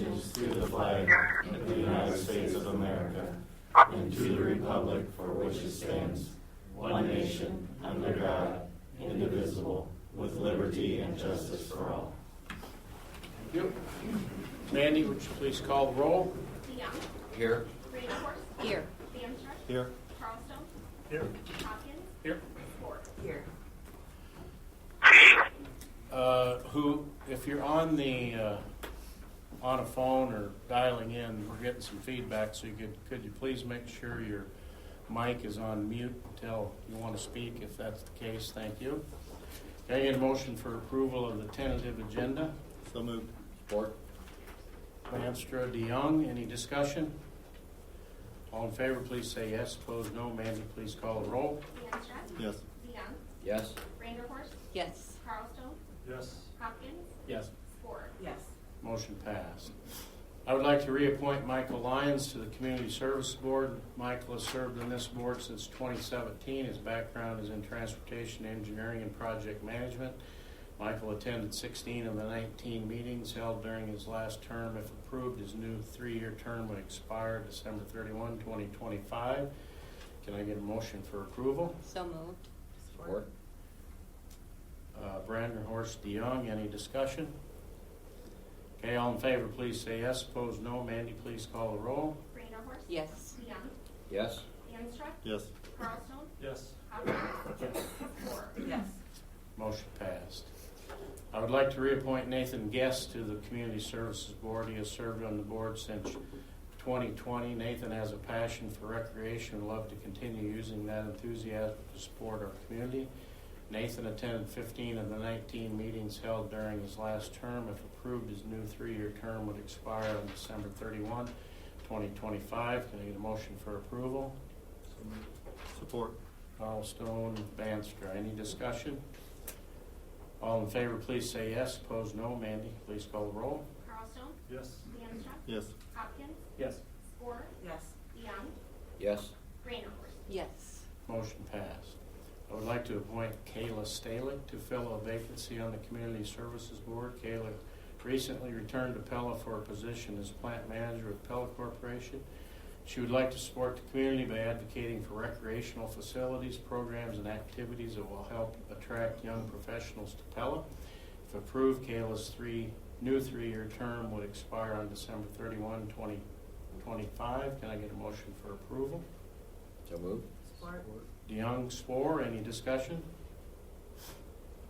allegiance to the flag of the United States of America and to the republic for which it stands, one nation, under God, indivisible, with liberty and justice for all. Thank you. Mandy, would you please call the roll? DeYoung. Here. Rainhorst. Here. Banstrup. Here. Charleston. Here. Hopkins. Here. Ford. Here. If you're on a phone or dialing in, we're getting some feedback, so could you please make sure your mic is on mute until you want to speak, if that's the case. Thank you. Can I get a motion for approval of the tentative agenda? So moved. Support. Manstra, DeYoung, any discussion? All in favor, please say yes. Opposed, no. Mandy, please call the roll. Banstrup. Yes. DeYoung. Yes. Rainhorst. Yes. Charleston. Yes. Hopkins. Yes. Ford. Yes. Motion passed. I would like to reappoint Michael Lyons to the Community Service Board. Michael has served on this board since 2017. His background is in transportation, engineering, and project management. Michael attended 16 of the 19 meetings held during his last term. If approved, his new 3-year term would expire December 31, 2025. Can I get a motion for approval? So moved. Support. Brandenhorst, DeYoung, any discussion? Okay, all in favor, please say yes. Opposed, no. Mandy, please call the roll. Rainhorst. Yes. DeYoung. Yes. Banstrup. Yes. Charleston. Yes. Hopkins. Ford. Yes. Motion passed. I would like to reappoint Nathan Guest to the Community Services Board. He has served on the board since 2020. Nathan has a passion for recreation and would love to continue using that enthusiasm to support our community. Nathan attended 15 of the 19 meetings held during his last term. If approved, his new 3-year term would expire on December 31, 2025. Can I get a motion for approval? Support. Carlstone, Banstra. Any discussion? All in favor, please say yes. Opposed, no. Mandy, please call the roll. Charleston. Yes. Banstrup. Yes. Hopkins. Yes. Ford. Yes. DeYoung. Yes. Rainhorst. Yes. Motion passed. I would like to appoint Kayla Stalick to fill a vacancy on the Community Services Board. Kayla recently returned to Pella for a position as plant manager with Pella Corporation. She would like to support the community by advocating for recreational facilities, programs, and activities that will help attract young professionals to Pella. If approved, Kayla's new 3-year term would expire on December 31, 2025. Can I get a motion for approval? So moved. Support. DeYoung, Spore, any discussion?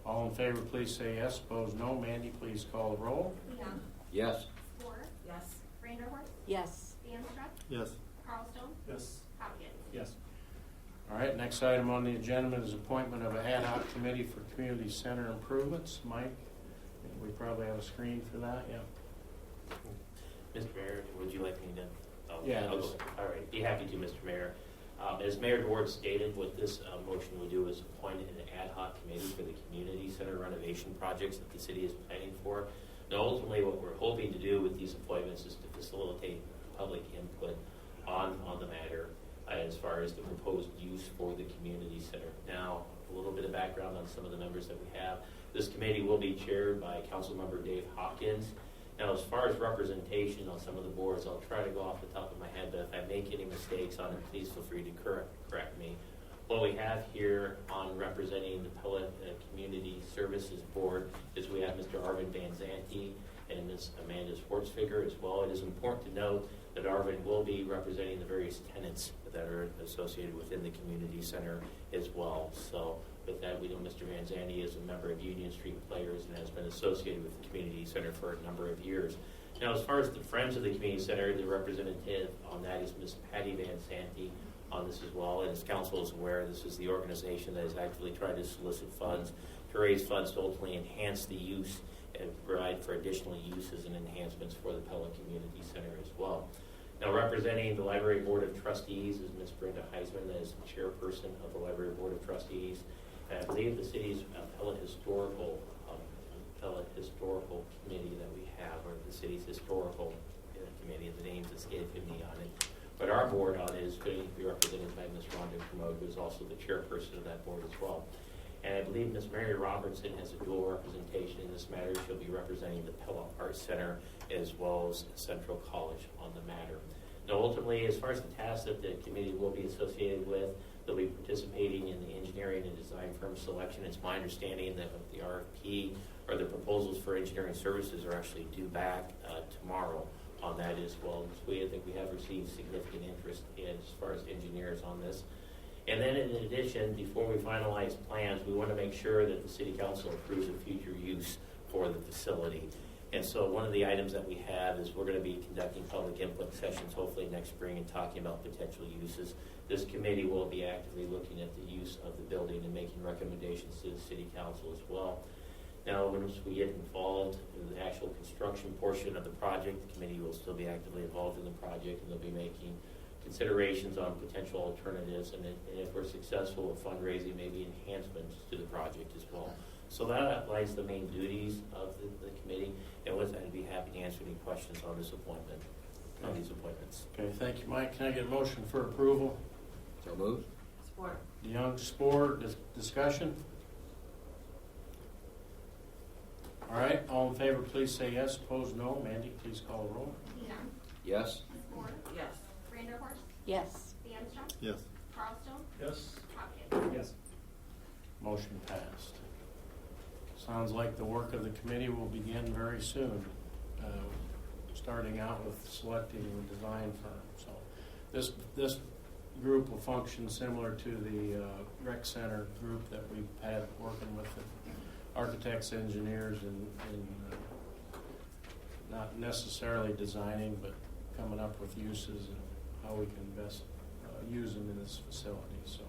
All in favor, please say yes. Opposed, no. Mandy, please call the roll. DeYoung. Yes. Ford. Yes. Rainhorst. Yes. Banstrup. Yes. Charleston. Yes. Hopkins. Yes. All right, next item on the agenda is appointment of an ad hoc committee for community center improvements. Mike, we probably have a screen for that, yeah. Mr. Mayor, would you like me to? Yeah, I'll go. All right, be happy to, Mr. Mayor. As Mayor Dward stated, what this motion would do is appoint an ad hoc committee for the community center renovation projects that the city is planning for. Now, ultimately, what we're hoping to do with these appointments is to facilitate public input on the matter as far as the proposed use for the community center. Now, a little bit of background on some of the members that we have. This committee will be chaired by Councilmember Dave Hopkins. Now, as far as representation on some of the boards, I'll try to go off the top of my head, but if I make any mistakes on it, please feel free to correct me. What we have here on representing the Pella Community Services Board is we have Mr. Arvin Van Zanti and Ms. Amanda Schwartzfigger as well. It is important to note that Arvin will be representing the various tenants that are associated within the community center as well. So with that, we know Mr. Van Zanti is a member of Union Street Players and has been associated with the community center for a number of years. Now, as far as the Friends of the Community Center, the representative on that is Ms. Patty Van Zanti on this as well. And as council is aware, this is the organization that has actually tried to solicit funds to raise funds to ultimately enhance the use and provide for additional uses and enhancements for the Pella Community Center as well. Now, representing the Library Board of Trustees is Ms. Brenda Heisman, that is the chairperson of the Library Board of Trustees. And I believe the city's Pella Historical Committee that we have, or the city's Historical Committee, the names escape me on it. But our board on it is going to be represented by Ms. Rhonda Commode, who is also the chairperson of that board as well. And I believe Ms. Mary Robertson has a dual representation in this matter. She'll be representing the Pella Arts Center as well as Central College on the matter. Now, ultimately, as far as the tasks that the committee will be associated with, they'll be participating in the engineering and design firm selection. It's my understanding that the RFP or the proposals for engineering services are actually due back tomorrow on that as well. So I think we have received significant interest as far as engineers on this. And then in addition, before we finalize plans, we want to make sure that the City Council approves of future use for the facility. And so one of the items that we have is we're going to be conducting public input sessions hopefully next spring and talking about potential uses. This committee will be actively looking at the use of the building and making recommendations to the City Council as well. Now, once we get involved in the actual construction portion of the project, the committee will still be actively involved in the project, and they'll be making considerations on potential alternatives, and if we're successful with fundraising, maybe enhancements to the project as well. So that outlines the main duties of the committee, and with that, I'd be happy to answer any questions on this appointment, on these appointments. Okay, thank you, Mike. Can I get a motion for approval? So moved. Support. DeYoung, support. Discussion? All right, all in favor, please say yes. Opposed, no. Mandy, please call the roll. DeYoung. Yes. Ford. Yes. Vanderhorst. Yes. Armstrong. Yes. Carlstone. Yes. Hopkins. Yes. Motion passed. Sounds like the work of the committee will begin very soon, starting out with selecting the design firm. So this group will function similar to the rec center group that we've had working with the architects, engineers, and not necessarily designing, but coming up with uses and how we can best use them in this facility. So,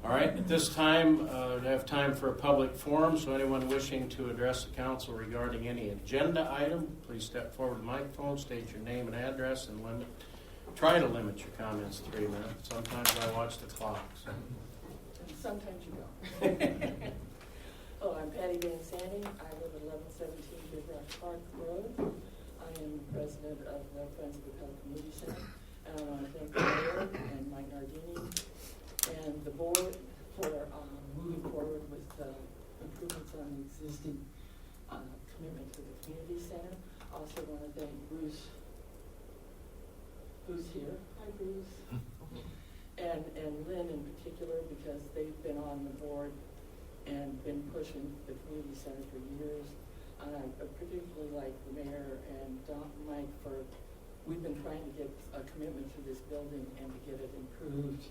all right, at this time, we have time for a public forum, so anyone wishing to address the council regarding any agenda item, please step forward to the microphone, state your name and address, and try to limit your comments to 3 minutes. Sometimes I watch the clock. So. And sometimes you don't. Oh, I'm Patty Van Sandy. I live at 1117 Big Rock Park Road. I am president of the Friends of the Pella Community Center. And I want to thank the mayor and Mike Nardini and the board for moving forward with improvements on the existing commitment to the community center. I also want to thank Bruce, who's here. Hi, Bruce. And Lynn in particular, because they've been on the board and been pushing the community center for years. I particularly like the mayor and Mike we've been trying to get a commitment to this building and to get it improved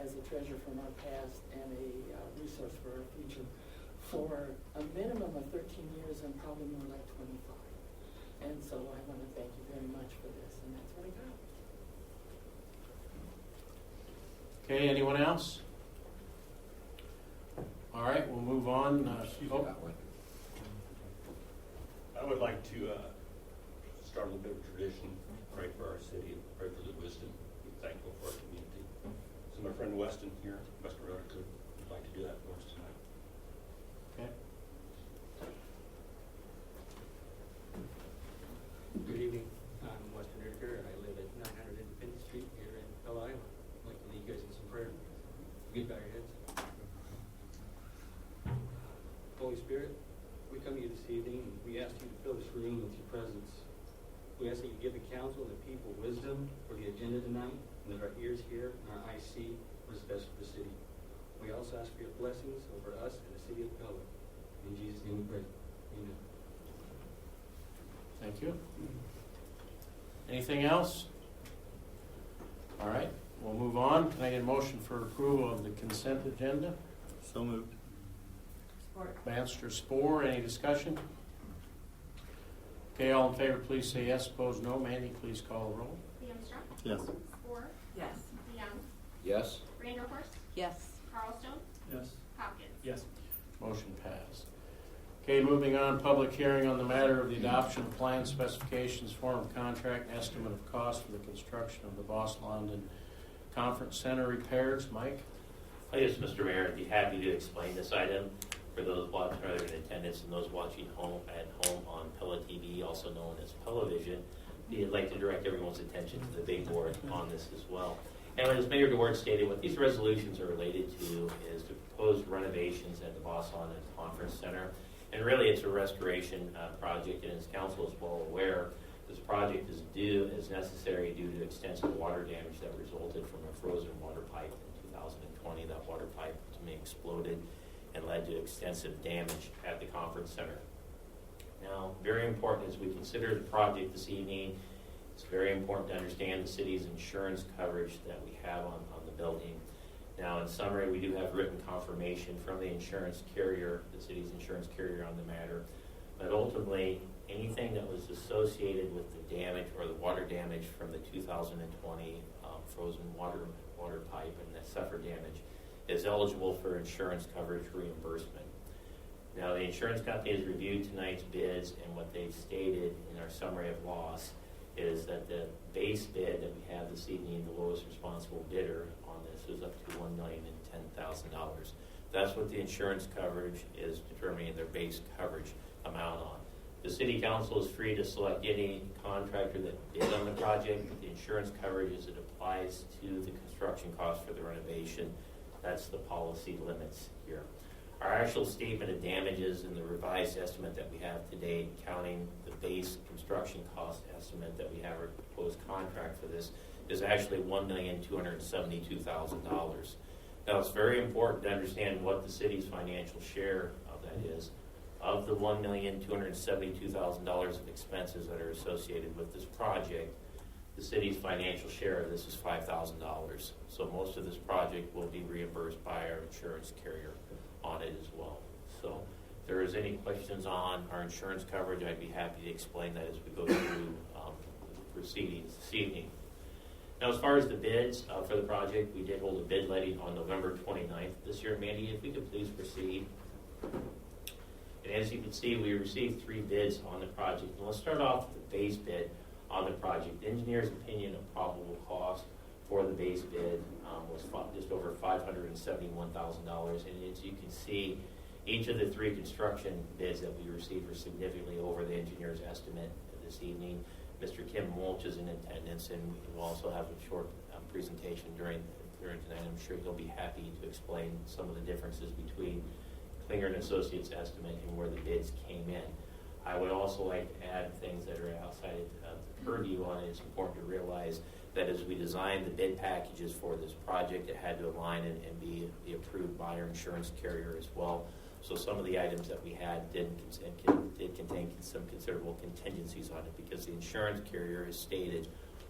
as a treasure from our past and a resource for our future for a minimum of 13 years and probably more like 25. And so I want to thank you very much for this, and that's what I got. Okay, anyone else? All right, we'll move on. I would like to start a little bit of a tradition, pray for our city, and pray for the wisdom, be thankful for our community. So my friend Weston here, Weston Rutherford, would like to do that for us tonight. Okay. Good evening. I'm Weston Rutherford, and I live at 900 Independence Street here in Pella, Iowa. I'd like to lead you guys in some prayer. Get bow your heads. Holy Spirit, we come to you this evening, and we ask you to fill this room with your presence. We ask that you give the council and the people wisdom for the agenda tonight, and that our ears hear and our eyes see what is best for the city. We also ask for your blessings over us and the city of Pella. In Jesus' name we pray. Amen. Thank you. Anything else? All right, we'll move on. Can I get a motion for approval of the consent agenda? So moved. Support. Banster, Spore, any discussion? Okay, all in favor, please say yes. Opposed, no. Mandy, please call the roll. Armstrong. Yes. Ford. Yes. DeYoung. Yes. Vanderhorst. Yes. Carlstone. Yes. Hopkins. Yes. Motion passed. Okay, moving on, public hearing on the matter of the adoption of plan specifications, form of contract, and estimate of cost for the construction of the Boston London Conference Center repairs. Mike? Yes, Mr. Mayor, I'd be happy to explain this item for those watching or in attendance and those watching at home on Pella TV, also known as Pella Vision. I'd like to direct everyone's attention to the big board on this as well. And as Mayor DeWart stated, what these resolutions are related to is the proposed renovations at the Boston Conference Center. And really, it's a restoration project, and as council is well aware, this project is necessary due to extensive water damage that resulted from a frozen water pipe in 2020. That water pipe to me exploded and led to extensive damage at the conference center. Now, very important as we consider the project this evening, it's very important to understand the city's insurance coverage that we have on the building. Now, in summary, we do have written confirmation from the insurance carrier, the city's insurance carrier on the matter, but ultimately, anything that was associated with the damage or the water damage from the 2020 frozen water pipe and that suffered damage is eligible for insurance coverage reimbursement. Now, the insurance company has reviewed tonight's bids, and what they've stated in our summary of loss is that the base bid that we have this evening, the lowest responsible bidder on this, is up to $1,010,000. That's what the insurance coverage is determining their base coverage amount on. The City Council is free to select any contractor that bid on the project. The insurance coverage as it applies to the construction cost for the renovation. That's the policy limits here. Our actual statement of damages and the revised estimate that we have today, counting the base construction cost estimate that we have our proposed contract for this, is actually $1,272,000. Now, it's very important to understand what the city's financial share of that is. Of the $1,272,000 of expenses that are associated with this project, the city's financial share of this is $5,000. So most of this project will be reimbursed by our insurance carrier on it as well. So if there is any questions on our insurance coverage, I'd be happy to explain that as we go through the proceedings this evening. Now, as far as the bids for the project, we did hold a bid letting on November 29th this year. Mandy, if we could please proceed. And as you can see, we received 3 bids on the project. And let's start off with the base bid on the project. The engineer's opinion of probable cost for the base bid was just over $571,000. And as you can see, each of the 3 construction bids that we received were significantly over the engineer's estimate this evening. Mr. Kim Mulch is in attendance, and we will also have a short presentation during tonight. I'm sure he'll be happy to explain some of the differences between Klinger and Associates estimate and where the bids came in. I would also like to add things that are outside of the purview on it. It's important to realize that as we designed the bid packages for this project, it had to align and be approved by our insurance carrier as well. So some of the items that we had did contain some considerable contingencies on it, because the insurance carrier has stated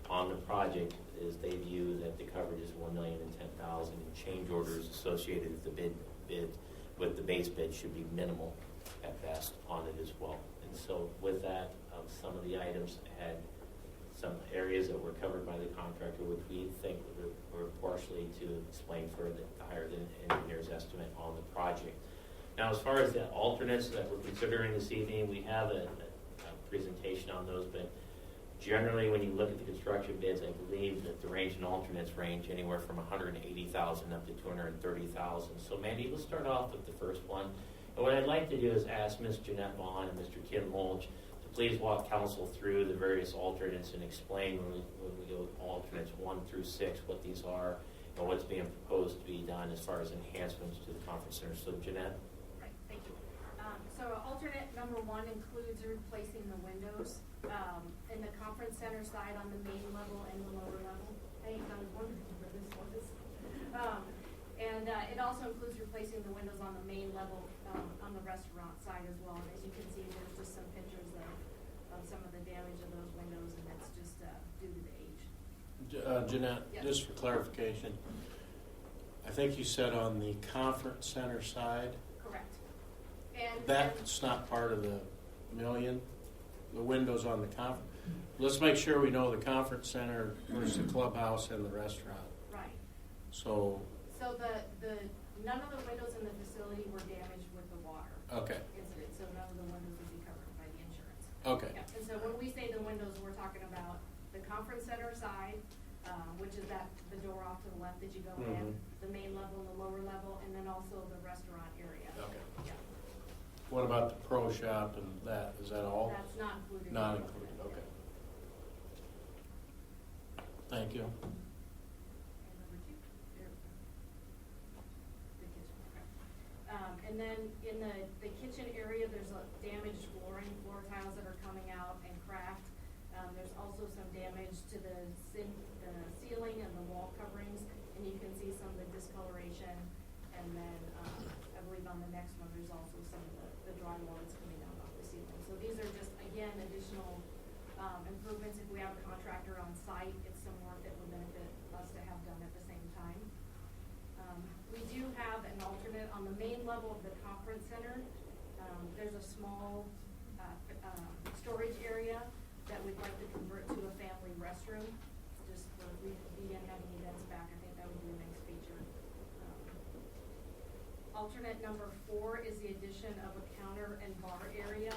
on the project is they view that the coverage is $1,010,000 and change orders associated with the bid with the base bid should be minimal at best on it as well. And so with that, some of the items had some areas that were covered by the contractor, which we think were partially to explain further higher than engineer's estimate on the project. Now, as far as the alternates that we're considering this evening, we have a presentation on those, but generally when you look at the construction bids, I believe that the range in alternates range anywhere from $180,000 up to $230,000. So Mandy, let's start off with the first one. And what I'd like to do is ask Ms. Jeanette Vaughn and Mr. Kim Mulch to please walk council through the various alternates and explain when we go with alternates 1 through 6 what these are and what's being proposed to be done as far as enhancements to the conference center. So Jeanette? Right, thank you. So alternate number 1 includes replacing the windows in the conference center side on the main level and the lower level. I was wondering where this was. And it also includes replacing the windows on the main level on the restaurant side as well. And as you can see, there's just some pictures of some of the damage of those windows, and that's just due to the age. Jeanette, Yes. just for clarification, I think you said on the conference center side, Correct. And that's not part of the million, the windows on the conference. Let's make sure we know the conference center versus the clubhouse and the restaurant. right. So, So the none of the windows in the facility were damaged with the water okay, incident, so none of the windows would be covered by the insurance. okay, Yeah. And so when we say the windows, we're talking about the conference center side, which is the door off to the left that you go in, the main level and the lower level, and then also the restaurant area. okay. Yeah. What about the pro shop and that? Is that all? That's not included. Not included, okay. Thank you. And And then in the kitchen area, there's a damaged flooring, floor tiles that are coming out and cracked. There's also some damage to the ceiling and the wall coverings, and you can see some of the discoloration. And then I believe on the next one, there's also some of the drywall that's coming down off the ceiling. So these are just, again, additional improvements. If we have a contractor on site, it's some work that would benefit us to have done at the same time. We do have an alternate on the main level of the conference center. There's a small storage area that we'd like to convert to a family restroom, just for we begin having events back. I think that would be a nice feature. Alternate number 4 is the addition of a counter and bar area.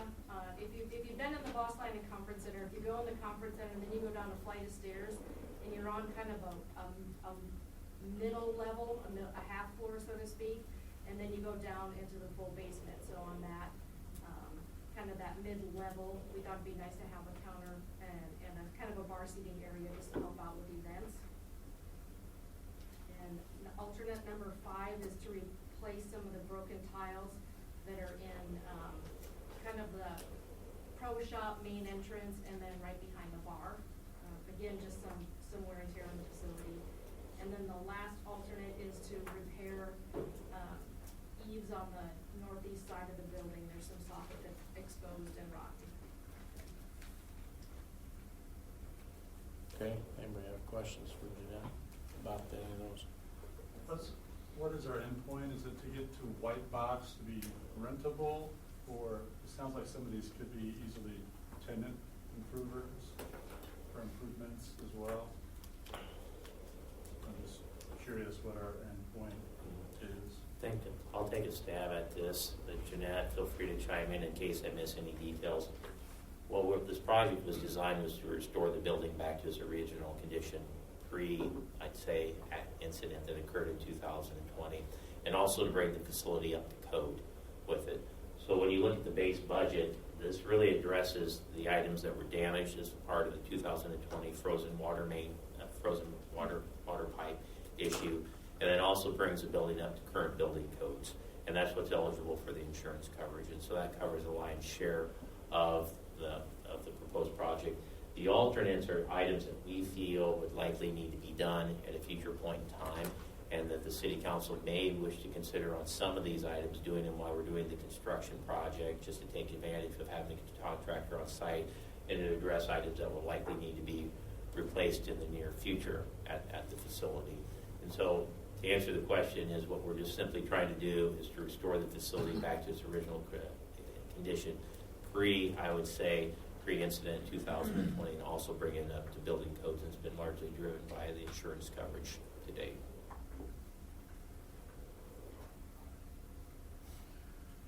If you've been in the Boss Line and Conference Center, if you go in the Conference Center and then you go down a flight of stairs and you're on kind of a middle level, a half floor, so to speak, and then you go down into the full basement. So on that, kind of that mid-level, we thought it'd be nice to have a counter and a kind of a bar seating area just to help out with events. And alternate number 5 is to replace some of the broken tiles that are in kind of the pro shop main entrance and then right behind the bar. Again, just some wear and tear on the facility. And then the last alternate is to repair eaves on the northeast side of the building. There's some soffit that's exposed and rotten. Okay, anybody have questions for Jeanette about any of those? What is our endpoint? Is it to get to white box to be rentable, or it sounds like some of these could be easily tenant improvers or improvements as well? I'm just curious what our endpoint is. I'll take a stab at this. Jeanette, feel free to chime in case I miss any details. Well, what this project was designed was to restore the building back to its original condition I'd say, incident that occurred in 2020, and also to bring the facility up to code with it. So when you look at the base budget, this really addresses the items that were damaged as part of the 2020 frozen water main, frozen water pipe issue, and then also brings the building up to current building codes. And that's what's eligible for the insurance coverage. And so that covers the lion's share of the proposed project. The alternates are items that we feel would likely need to be done at a future point in time, and that the City Council may wish to consider on some of these items, doing them while we're doing the construction project, just to take advantage of having a contractor on site and to address items that will likely need to be replaced in the near future at the facility. And so to answer the question is what we're just simply trying to do is to restore the facility back to its original condition pre-incident in 2020, and also bring it up to building codes that's been largely driven by the insurance coverage to date.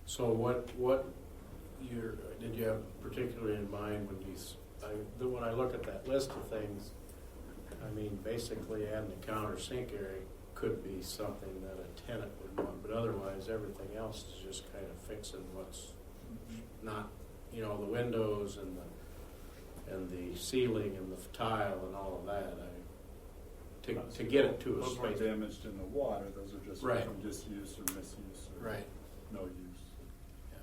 So what did you have particularly in mind when I look at that list of things? I mean, basically adding a counter sink area could be something that a tenant would want, but otherwise everything else is just kind of fixing what's not, the windows and the ceiling and the tile and all of that. To get it to a those space. Those weren't damaged in the water. Those are just right. from disuse or misuse or right. no use. Yeah.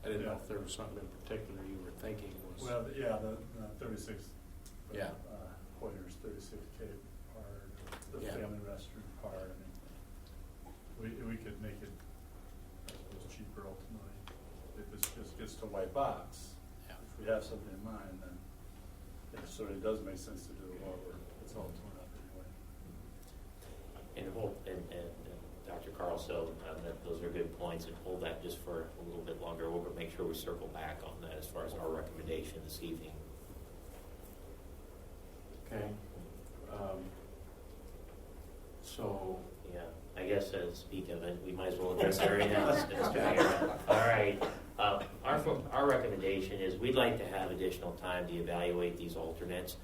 I didn't know if there was something in particular you were thinking was. Well, yeah, the 36. Yeah. Hoyer's 36K part, the yeah. family restroom part. I mean, we could make it, I suppose, cheaper ultimately if it just gets to white box. Yeah. If we have something in mind, then it certainly does make sense to do it while it's all torn up anyway. And Dr. Carl, so those are good points, and hold that just for a little bit longer. We'll make sure we circle back on that as far as our recommendation this evening. Okay. So. Yeah, I guess speak of it, we might as well address it right now, Mr. Mayor. All right. Our recommendation is we'd like to have additional time to evaluate these alternates,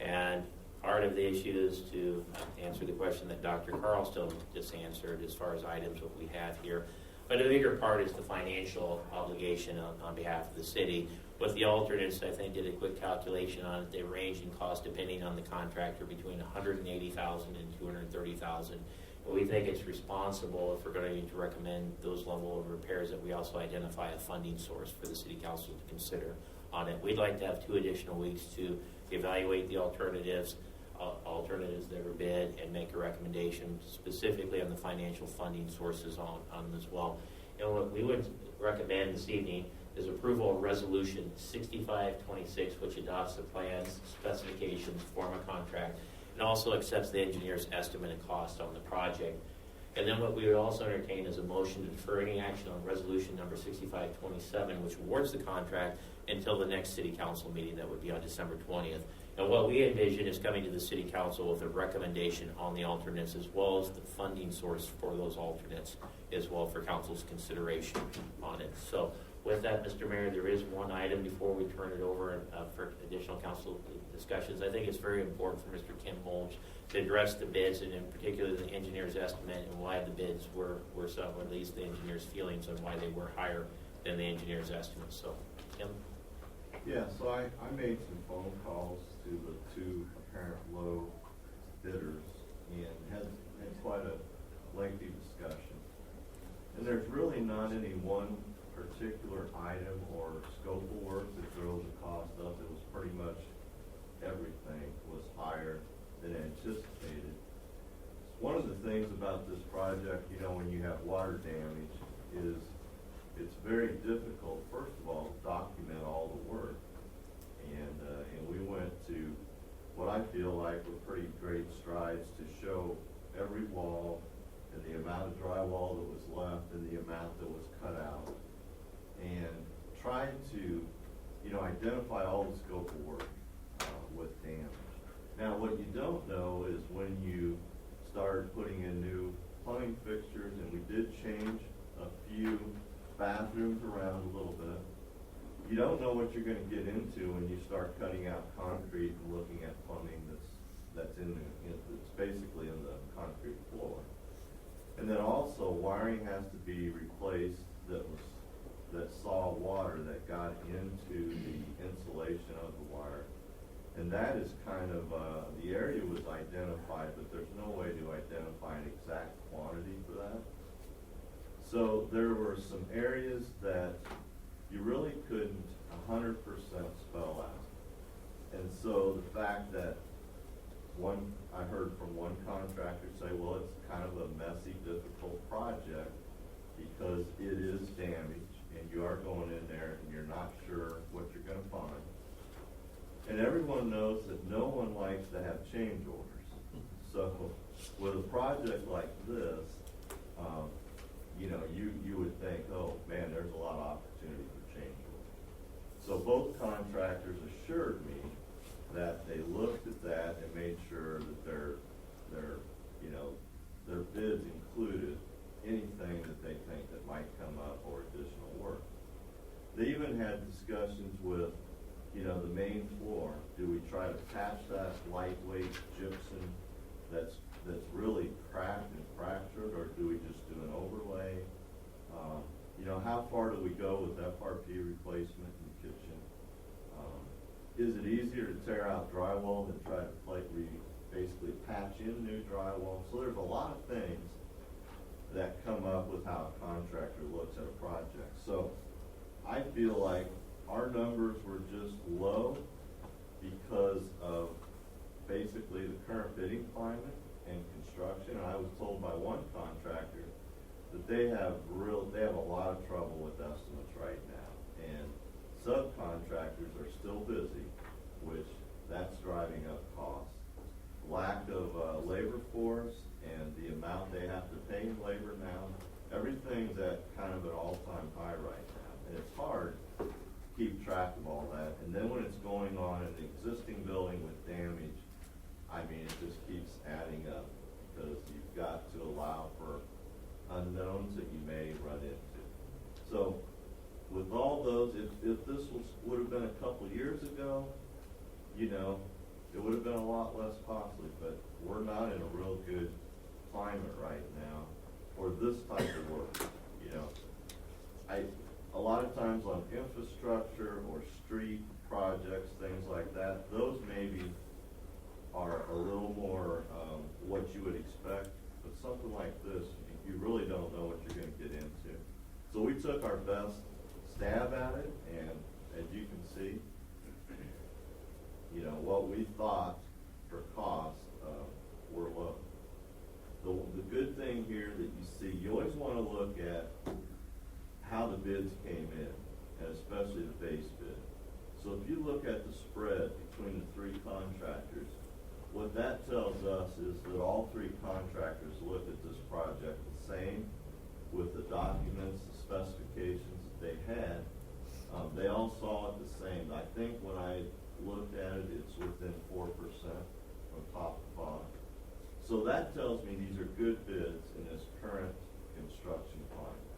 and part of the issue is to answer the question that Dr. Carlstone just answered as far as items that we have here. But a bigger part is the financial obligation on behalf of the city. With the alternates, I think did a quick calculation on it. They range in cost depending on the contractor between $180,000 and $230,000. But we think it's responsible, if we're going to need to recommend those level of repairs, that we also identify a funding source for the city council to consider on it. We'd like to have 2 additional weeks to evaluate the alternatives that were bid, and make a recommendation specifically on the financial funding sources on as well. And what we would recommend this evening is approval of resolution 6526, which adopts the plans, specifications, form of contract, and also accepts the engineer's estimate and cost on the project. And then what we would also entertain is a motion to defer any action on resolution number 6527, which awards the contract until the next city council meeting, that would be on December 20th. And what we envision is coming to the city council with a recommendation on the alternates, as well as the funding source for those alternates as well, for council's consideration on it. So with that, Mr. Mayor, there is one item before we turn it over for additional council discussions. I think it's very important for Mr. Kim Holmes to address the bids, and in particular the engineer's estimate, and why the bids were some, or at least the engineer's feelings on why they were higher than the engineer's estimate. So, Kim? Yeah, so I made some phone calls to the 2 apparent low bidders and had quite a lengthy discussion. And there's really not any one particular item or scope of work that drove the cost up. It was pretty much everything was higher than anticipated. One of the things about this project, when you have water damage, is it's very difficult, first of all, to document all the work. And we went to what I feel like were pretty great strides to show every wall and the amount of drywall that was left and the amount that was cut out, and tried to, identify all the scope of work with damage. Now, what you don't know is when you start putting in new plumbing fixtures, and we did change a few bathrooms around a little bit. You don't know what you're going to get into when you start cutting out concrete and looking at plumbing that's basically in the concrete floor. And then also wiring has to be replaced that saw water that got into the insulation of the wire. And that is kind of, the area was identified, but there's no way to identify an exact quantity for that. So there were some areas that you really couldn't 100% spell out. And so the fact that I heard from one contractor say, well, it's kind of a messy, difficult project because it is damaged and you are going in there and you're not sure what you're going to find. And everyone knows that no one likes to have change orders. So with a project like this, you would think, oh man, there's a lot of opportunity for change orders. So both contractors assured me that they looked at that and made sure that their bids included anything that they think that might come up or additional work. They even had discussions with, the main floor. Do we try to patch that lightweight gypsum that's really cracked and fractured, or do we just do an overlay? How far do we go with FRP replacement in the kitchen? Is it easier to tear out drywall than try to basically patch in new drywall? So there's a lot of things that come up with how a contractor looks at a project. So I feel like our numbers were just low because of basically the current bidding climate and construction. And I was told by one contractor that they have a lot of trouble with estimates right now. And subcontractors are still busy, which that's driving up costs. Lack of labor force and the amount they have to pay in labor now, everything's at kind of an all-time high right now. And it's hard to keep track of all that. And then when it's going on in the existing building with damage, it just keeps adding up because you've got to allow for unknowns that you may run into. So with all those, if this would have been a couple years ago, it would have been a lot less costly, but we're not in a real good climate right now for this type of work. A lot of times on infrastructure or street projects, things like that, those maybe are a little more what you would expect, but something like this, you really don't know what you're gonna get into. So we took our best stab at it, and as you can see, you know, what we thought for cost, were low. The good thing here that you see, you always wanna look at how the bids came in, and especially the base bid. So if you look at the spread between the three contractors, what that tells us is that all three contractors looked at this project the same with the documents, the specifications that they had. They all saw it the same. I think when I looked at it, it's within 4% from top to bottom. So that tells me these are good bids in this current construction climate.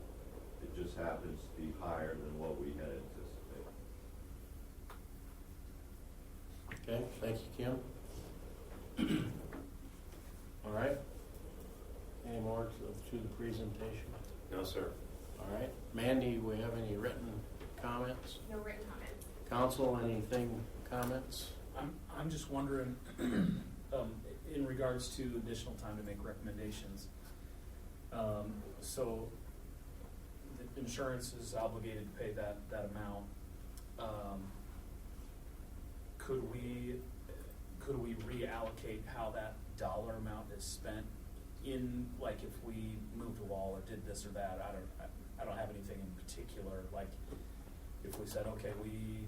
It just happens to be higher than what we had anticipated. Okay, thank you, Kim. All right. Any more to the presentation? No, sir. All right. Mandy, we have any written comments? No written comments. Council, anything, comments? I'm just wondering, in regards to additional time to make recommendations. So the insurance is obligated to pay that amount. Could we reallocate how that dollar amount is spent in, like, if we moved a wall or did this or that? I don't have anything in particular. Like, if we said, okay, we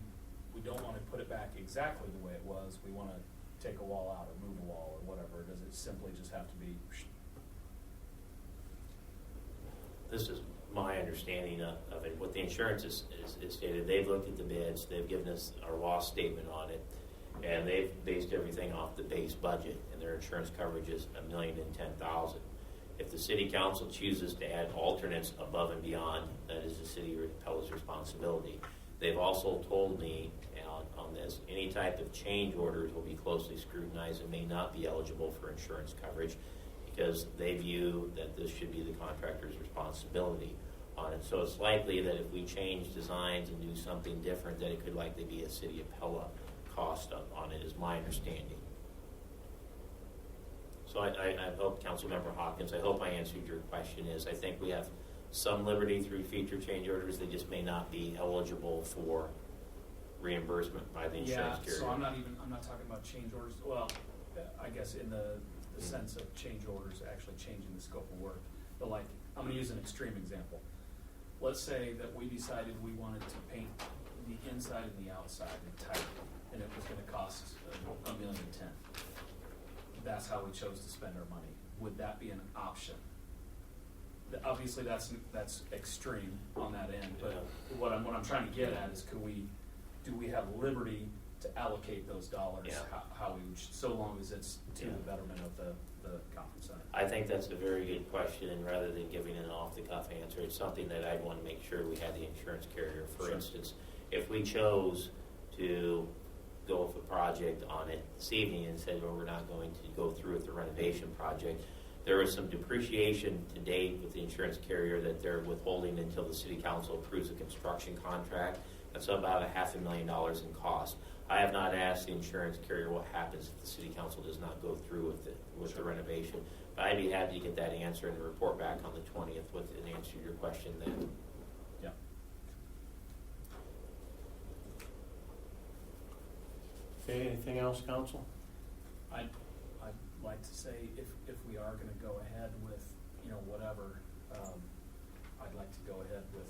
don't want to put it back exactly the way it was, we want to take a wall out or move a wall or whatever, does it simply just have to be? This is my understanding of it. What the insurance is stated, they've looked at the bids, they've given us our loss statement on it, and they've based everything off the base budget, and their insurance coverage is $1,010,000. If the city council chooses to add alternates above and beyond, that is the city of Pella's responsibility. They've also told me on this, any type of change orders will be closely scrutinized and may not be eligible for insurance coverage because they view that this should be the contractor's responsibility on it. So it's likely that if we change designs and do something different, that it could likely be a City of Pella cost on it, is my understanding. So I hope, Councilmember Hawkins, I hope I answered your question. I think we have some liberty through future change orders. They just may not be eligible for reimbursement by the insurance carrier. So I'm not talking about change orders. Well, I guess in the sense of change orders actually changing the scope of work. But, like, I'm going to use an extreme example. Let's say that we decided we wanted to paint the inside and the outside in type, and it was going to cost $1.1 million. That's how we chose to spend our money. Would that be an option? Obviously, that's extreme on that end. But what I'm trying to get at is, do we have liberty to allocate those dollars? Yeah. How we would, so long as it's to the betterment of the conference center. I think that's a very good question, and rather than giving an off-the-cuff answer, it's something that I'd want to make sure we had the insurance carrier. For instance, if we chose to go with a project on it this evening and said, well, we're not going to go through with the renovation project, there is some depreciation to date with the insurance carrier that they're withholding until the city council approves a construction contract. That's about $500,000 in cost. I have not asked the insurance carrier what happens if the city council does not go through with the renovation. But I'd be happy to get that answer and report back on the 20th with an answer to your question then. Yeah. Okay, anything else, council? I'd like to say if we are going to go ahead with, whatever, I'd like to go ahead with,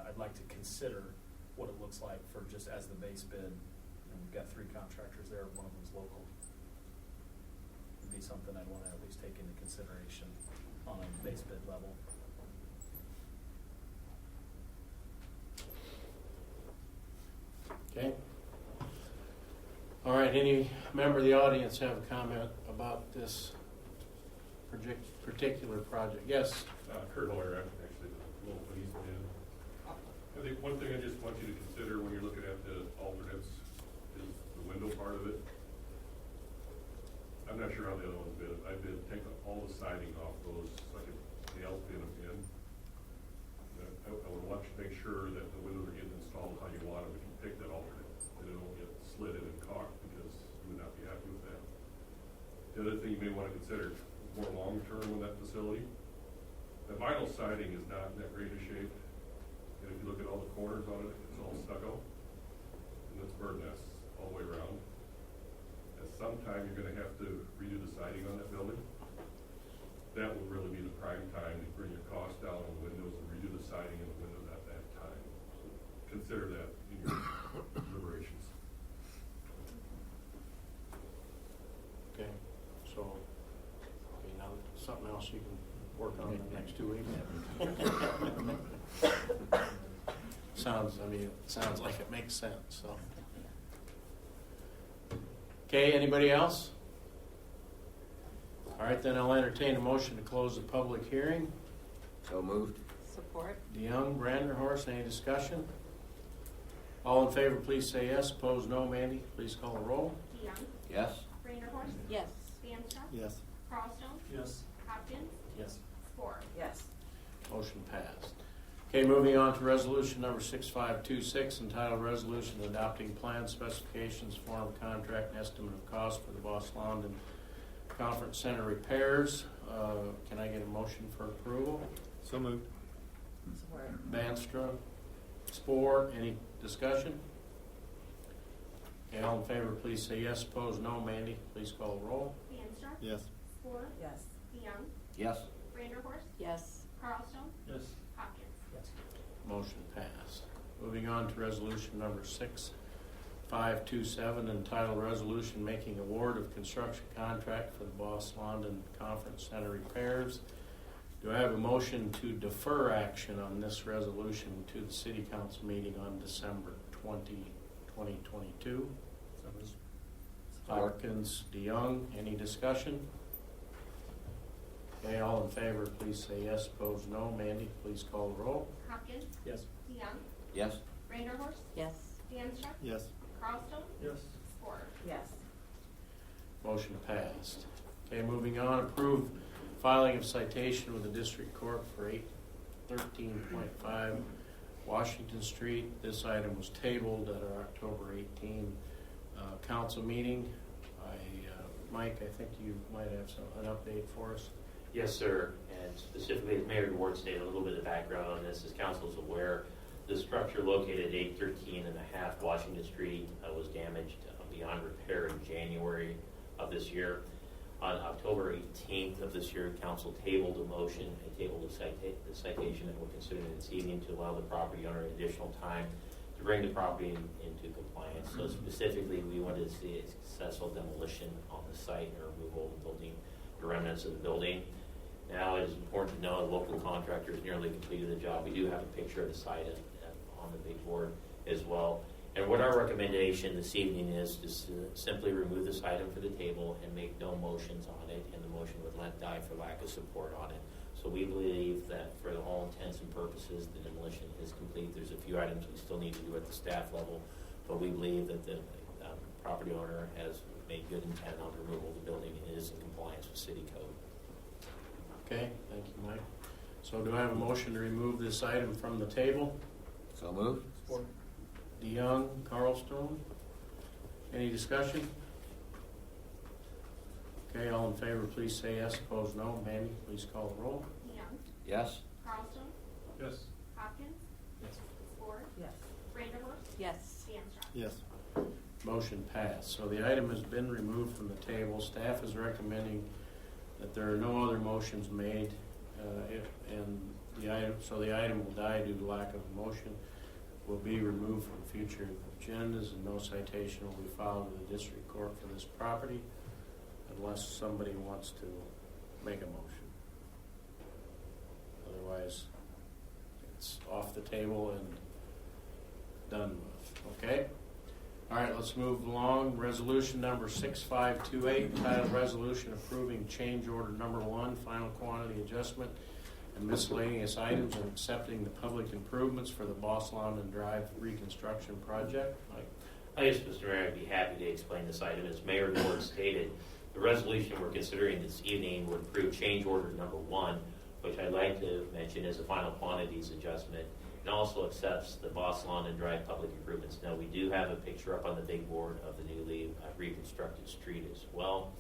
I'd like to consider what it looks like for just as the base bid. We've got 3 contractors there, one of them's local. It'd be something I'd want to at least take into consideration on a base bid level. Okay. All right, any member of the audience have a comment about this particular project? Yes? Kurt Hoyer, actually, the local policeman. I think one thing I just want you to consider when you're looking at the alternates is the window part of it. I'm not sure how the other ones bid. I did take all the siding off those so I could nail pin them in. I would want you to make sure that the windows are getting installed how you want them if you pick that alternate, and it won't get slitted and caulked because you would not be happy with that. The other thing you may want to consider, more long-term with that facility. The vinyl siding is not in that great a shape, and if you look at all the corners on it, it's all stucco, and it's bird nests all the way around. At some time, you're gonna have to redo the siding on that building. That would really be the prime time to bring your cost down on the windows and redo the siding in the windows at that time. So consider that in your deliberations. Okay, so, okay, now something else you can work on in the next 2 weeks? Sounds like it makes sense, so. Okay, anybody else? All right, then I'll entertain a motion to close the public hearing. So moved. Support. DeYoung, Branderhorst, any discussion? All in favor, please say yes. Opposed, no. Mandy, please call the roll. DeYoung, Yes. Vanderhorst, Yes. Stanza, Yes. Carlstone, Yes. Hopkins, Yes. Spore. Yes. Motion passed. Okay, moving on to resolution number 6526, entitled Resolution Adopting Plan Specifications, Form of Contract, and Estimate of Cost for the Boss London Conference Center repairs. Can I get a motion for approval? So moved. Support. Banstra, Spore, any discussion? Okay, all in favor, please say yes. Opposed, no. Mandy, please call the roll. Vanstra, Yes. Spore, Yes. DeYoung, Yes. Vanderhorst, Yes. Carlstone, Yes. Hopkins. Yes. Motion passed. Moving on to resolution number 6527, entitled Resolution Making Award of Construction Contract for the Boss London Conference Center repairs. Do I have a motion to defer action on this resolution to the City Council meeting on December 20, 2022? So moved. Hopkins, DeYoung, any discussion? Okay, all in favor, please say yes. Opposed, no. Mandy, please call the roll. Hopkins, Yes. DeYoung, Yes. Vanderhorst, Yes. Vanstra, Yes. Carlstone, Yes. Spore. Yes. Motion passed. Okay, moving on, approve filing of citation with the district court for 813.5 Washington Street. This item was tabled at our October 18 council meeting. Mike, I think you might have an update for us. Yes, sir. And specifically, as Mayor Ward stated, a little bit of background on this. As council is aware, the structure located at 813.5 Washington Street was damaged beyond repair in January of this year. On October 18th of this year, council tabled a motion, the citation that we're considering this evening to allow the property owner additional time to bring the property into compliance. So specifically, we wanted to see a successful demolition on the site and removal of the building, the remnants of the building. Now, it is important to know the local contractor has nearly completed the job. We do have a picture of the site on the big board as well. And what our recommendation this evening is to simply remove this item for the table and make no motions on it, and the motion would let die for lack of support on it. So we believe that for all intents and purposes, the demolition is complete. There's a few items we still need to do at the staff level, but we believe that the property owner has made good intent on removal of the building and is in compliance with city code. Okay, thank you, Mike. So do I have a motion to remove this item from the table? So moved. Support. DeYoung, Carlstone, any discussion? Okay, all in favor, please say yes. Opposed, no. Mandy, please call the roll. DeYoung, Yes. Carlstone, Yes. Hopkins, Yes. Spore, Yes. Vanderhorst, Yes. Vanstra. Yes. Motion passed. So the item has been removed from the table. Staff is recommending that there are no other motions made, the item will die due to lack of a motion. Will be removed from future agendas, and no citation will be filed with the district court for this property unless somebody wants to make a motion. Otherwise, it's off the table and done with. Okay? All right, let's move along. Resolution number 6528, entitled Resolution Approving Change Order Number 1, Final Quantity Adjustment and Miscellaneous Items and Accepting the Public Improvements for the Boss London Drive Reconstruction Project. Mike? Yes, Mr. Mayor, I'd be happy to explain this item. As Mayor Ward stated, the resolution we're considering this evening would approve change order number 1, which I'd like to mention is a final quantities adjustment, and also accepts the Boss London Drive public improvements. Now, we do have a picture up on the big board of the newly reconstructed street as well.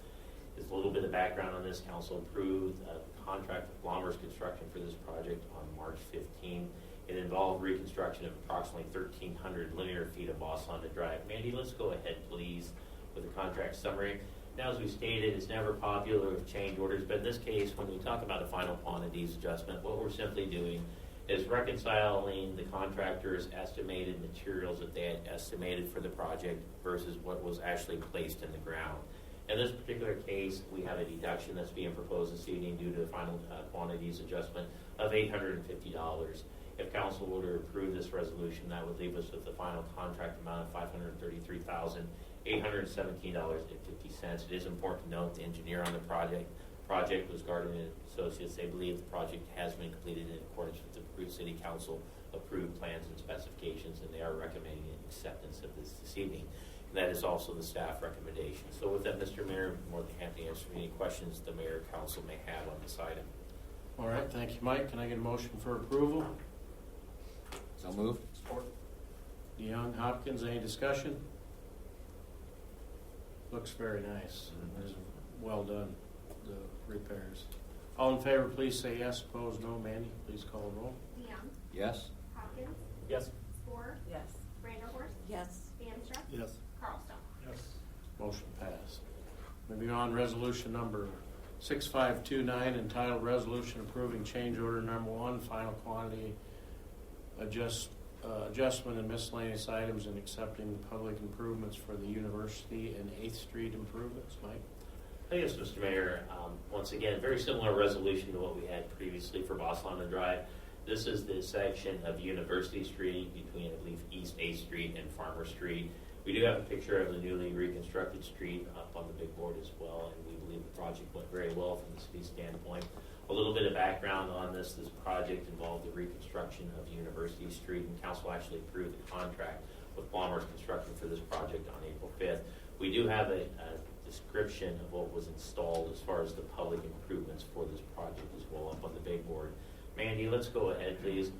Just a little bit of background on this. Council approved a contract with Blommer's Construction for this project on March 15. It involved reconstruction of approximately 1,300 linear feet of Boss Honda Drive. Mandy, let's go ahead, please, with the contract summary. Now, as we stated, it's never popular with change orders, but in this case, when we talk about a final quantities adjustment, what we're simply doing is reconciling the contractor's estimated materials that they had estimated for the project versus what was actually placed in the ground. In this particular case, we have a deduction that's being proposed this evening due to the final quantities adjustment of $850. If council were to approve this resolution, that would leave us with the final contract amount of $533,817.50. It is important to note the engineer on the project was Gardner and Associates. They believe the project has been completed in accordance with the City Council approved plans and specifications, and they are recommending acceptance of this evening. And that is also the staff recommendation. So with that, Mr. Mayor, I'm more than happy to answer any questions the mayor or council may have on this item. All right, thank you, Mike. Can I get a motion for approval? So moved. Support. DeYoung, Hopkins, any discussion? Looks very nice. It's well done, the repairs. All in favor, please say yes. Opposed, no. Mandy, please call the roll. DeYoung, Yes. Hopkins, Yes. Spore, Yes. Vanderhorst, Yes. Amstrup, Yes. Carlstone. Yes. Motion passed. Moving on, resolution number 6529, entitled Resolution Approving Change Order Number 1, Final Quantity Adjustment and Miscellaneous Items and Accepting the Public Improvements for the University and 8th Street Improvements. Mike? Yes, Mr. Mayor. Once again, very similar resolution to what we had previously for Boss Honda Drive. This is the section of University Street between, I believe, East 8th Street and Farmer Street. We do have a picture of the newly reconstructed street up on the big board as well, and we believe the project went very well from the city standpoint. A little bit of background on this project involved the reconstruction of University Street, and council actually approved the contract with Blommer's Construction for this project on April 5th. We do have a description of what was installed as far as the public improvements for this project as well up on the big board. Mandy, let's go ahead, please.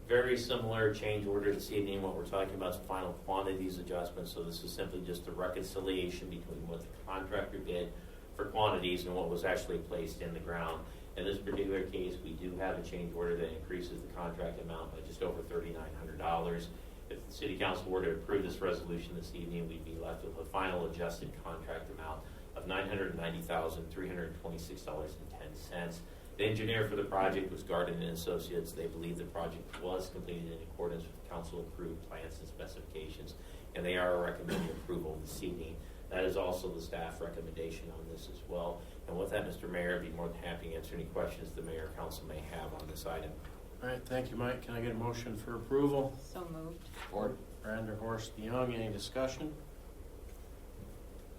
Very similar change order this evening. What we're talking about is final quantities adjustments. So this is simply just a reconciliation between what the contractor did for quantities and what was actually placed in the ground. In this particular case, we do have a change order that increases the contract amount by just over $3,900. If the City Council were to approve this resolution this evening, we'd be left with a final adjusted contract amount of $990,326.10. The engineer for the project was Gardner and Associates. They believe the project was completed in accordance with council-approved plans and specifications, and they are recommending approval this evening. That is also the staff recommendation on this as well. And with that, Mr. Mayor, I'd be more than happy to answer any questions the mayor or council may have on this item. All right, thank you, Mike. Can I get a motion for approval? So moved. Support. Vanderhorst, DeYoung, any discussion?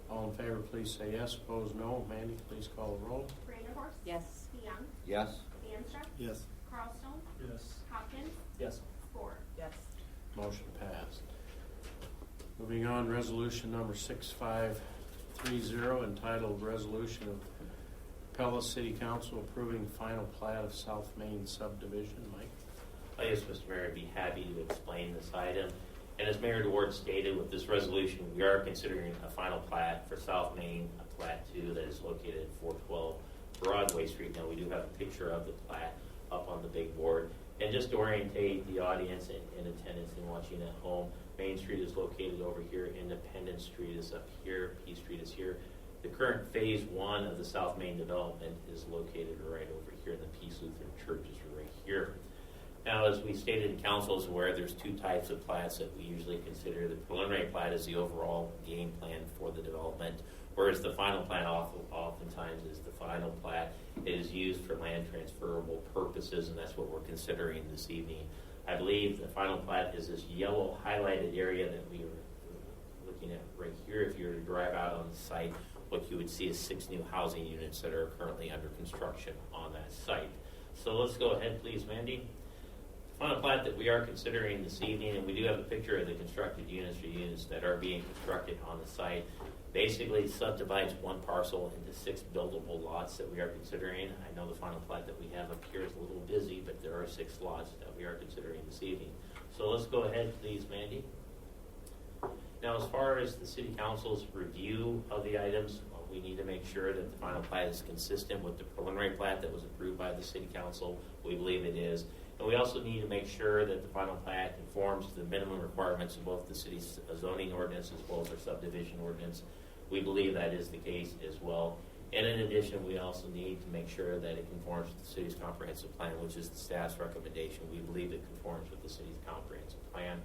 All in favor, please say yes. Opposed, no. Mandy, please call the roll. Vanderhorst, Yes. DeYoung, Yes. Amstrup, Yes. Carlstone, Yes. Hopkins, Yes. Spore. Yes. Motion passed. Moving on, resolution number 6530, entitled Resolution of Pella City Council Approving Final Plat of South Main Subdivision. Mike? Yes, Mr. Mayor, I'd be happy to explain this item. And as Mayor DeWard stated, with this resolution, we are considering a final plat for South Main, a plat 2 that is located at 412 Broadway Street. Now, we do have a picture of the plat up on the big board. And just to orientate the audience in attendance and watching at home, Main Street is located over here. Independence Street is up here. P Street is here. The current phase 1 of the South Main development is located right over here, and the Peace Lutheran Church is right here. Now, as we stated, and council is aware, there's 2 types of plats that we usually consider. The preliminary plat is the overall game plan for the development, whereas the final plat oftentimes is the final plat. It is used for land transferable purposes, and that's what we're considering this evening. I believe the final plat is this yellow highlighted area that we were looking at right here. If you were to drive out on the site, what you would see is 6 new housing units that are currently under construction on that site. So let's go ahead, please, Mandy. Final plat that we are considering this evening, and we do have a picture of the constructed units or units that are being constructed on the site, basically subdivides one parcel into 6 buildable lots that we are considering. I know the final plat that we have up here is a little busy, but there are 6 lots that we are considering this evening. So let's go ahead, please, Mandy. Now, as far as the city council's review of the items, we need to make sure that the final plat is consistent with the preliminary plat that was approved by the city council. We believe it is. And we also need to make sure that the final plat conforms to the minimum requirements of both the city's zoning ordinance as well as our subdivision ordinance. We believe that is the case as well. And in addition, we also need to make sure that it conforms with the city's comprehensive plan, which is the staff's recommendation. We believe it conforms with the city's comprehensive plan.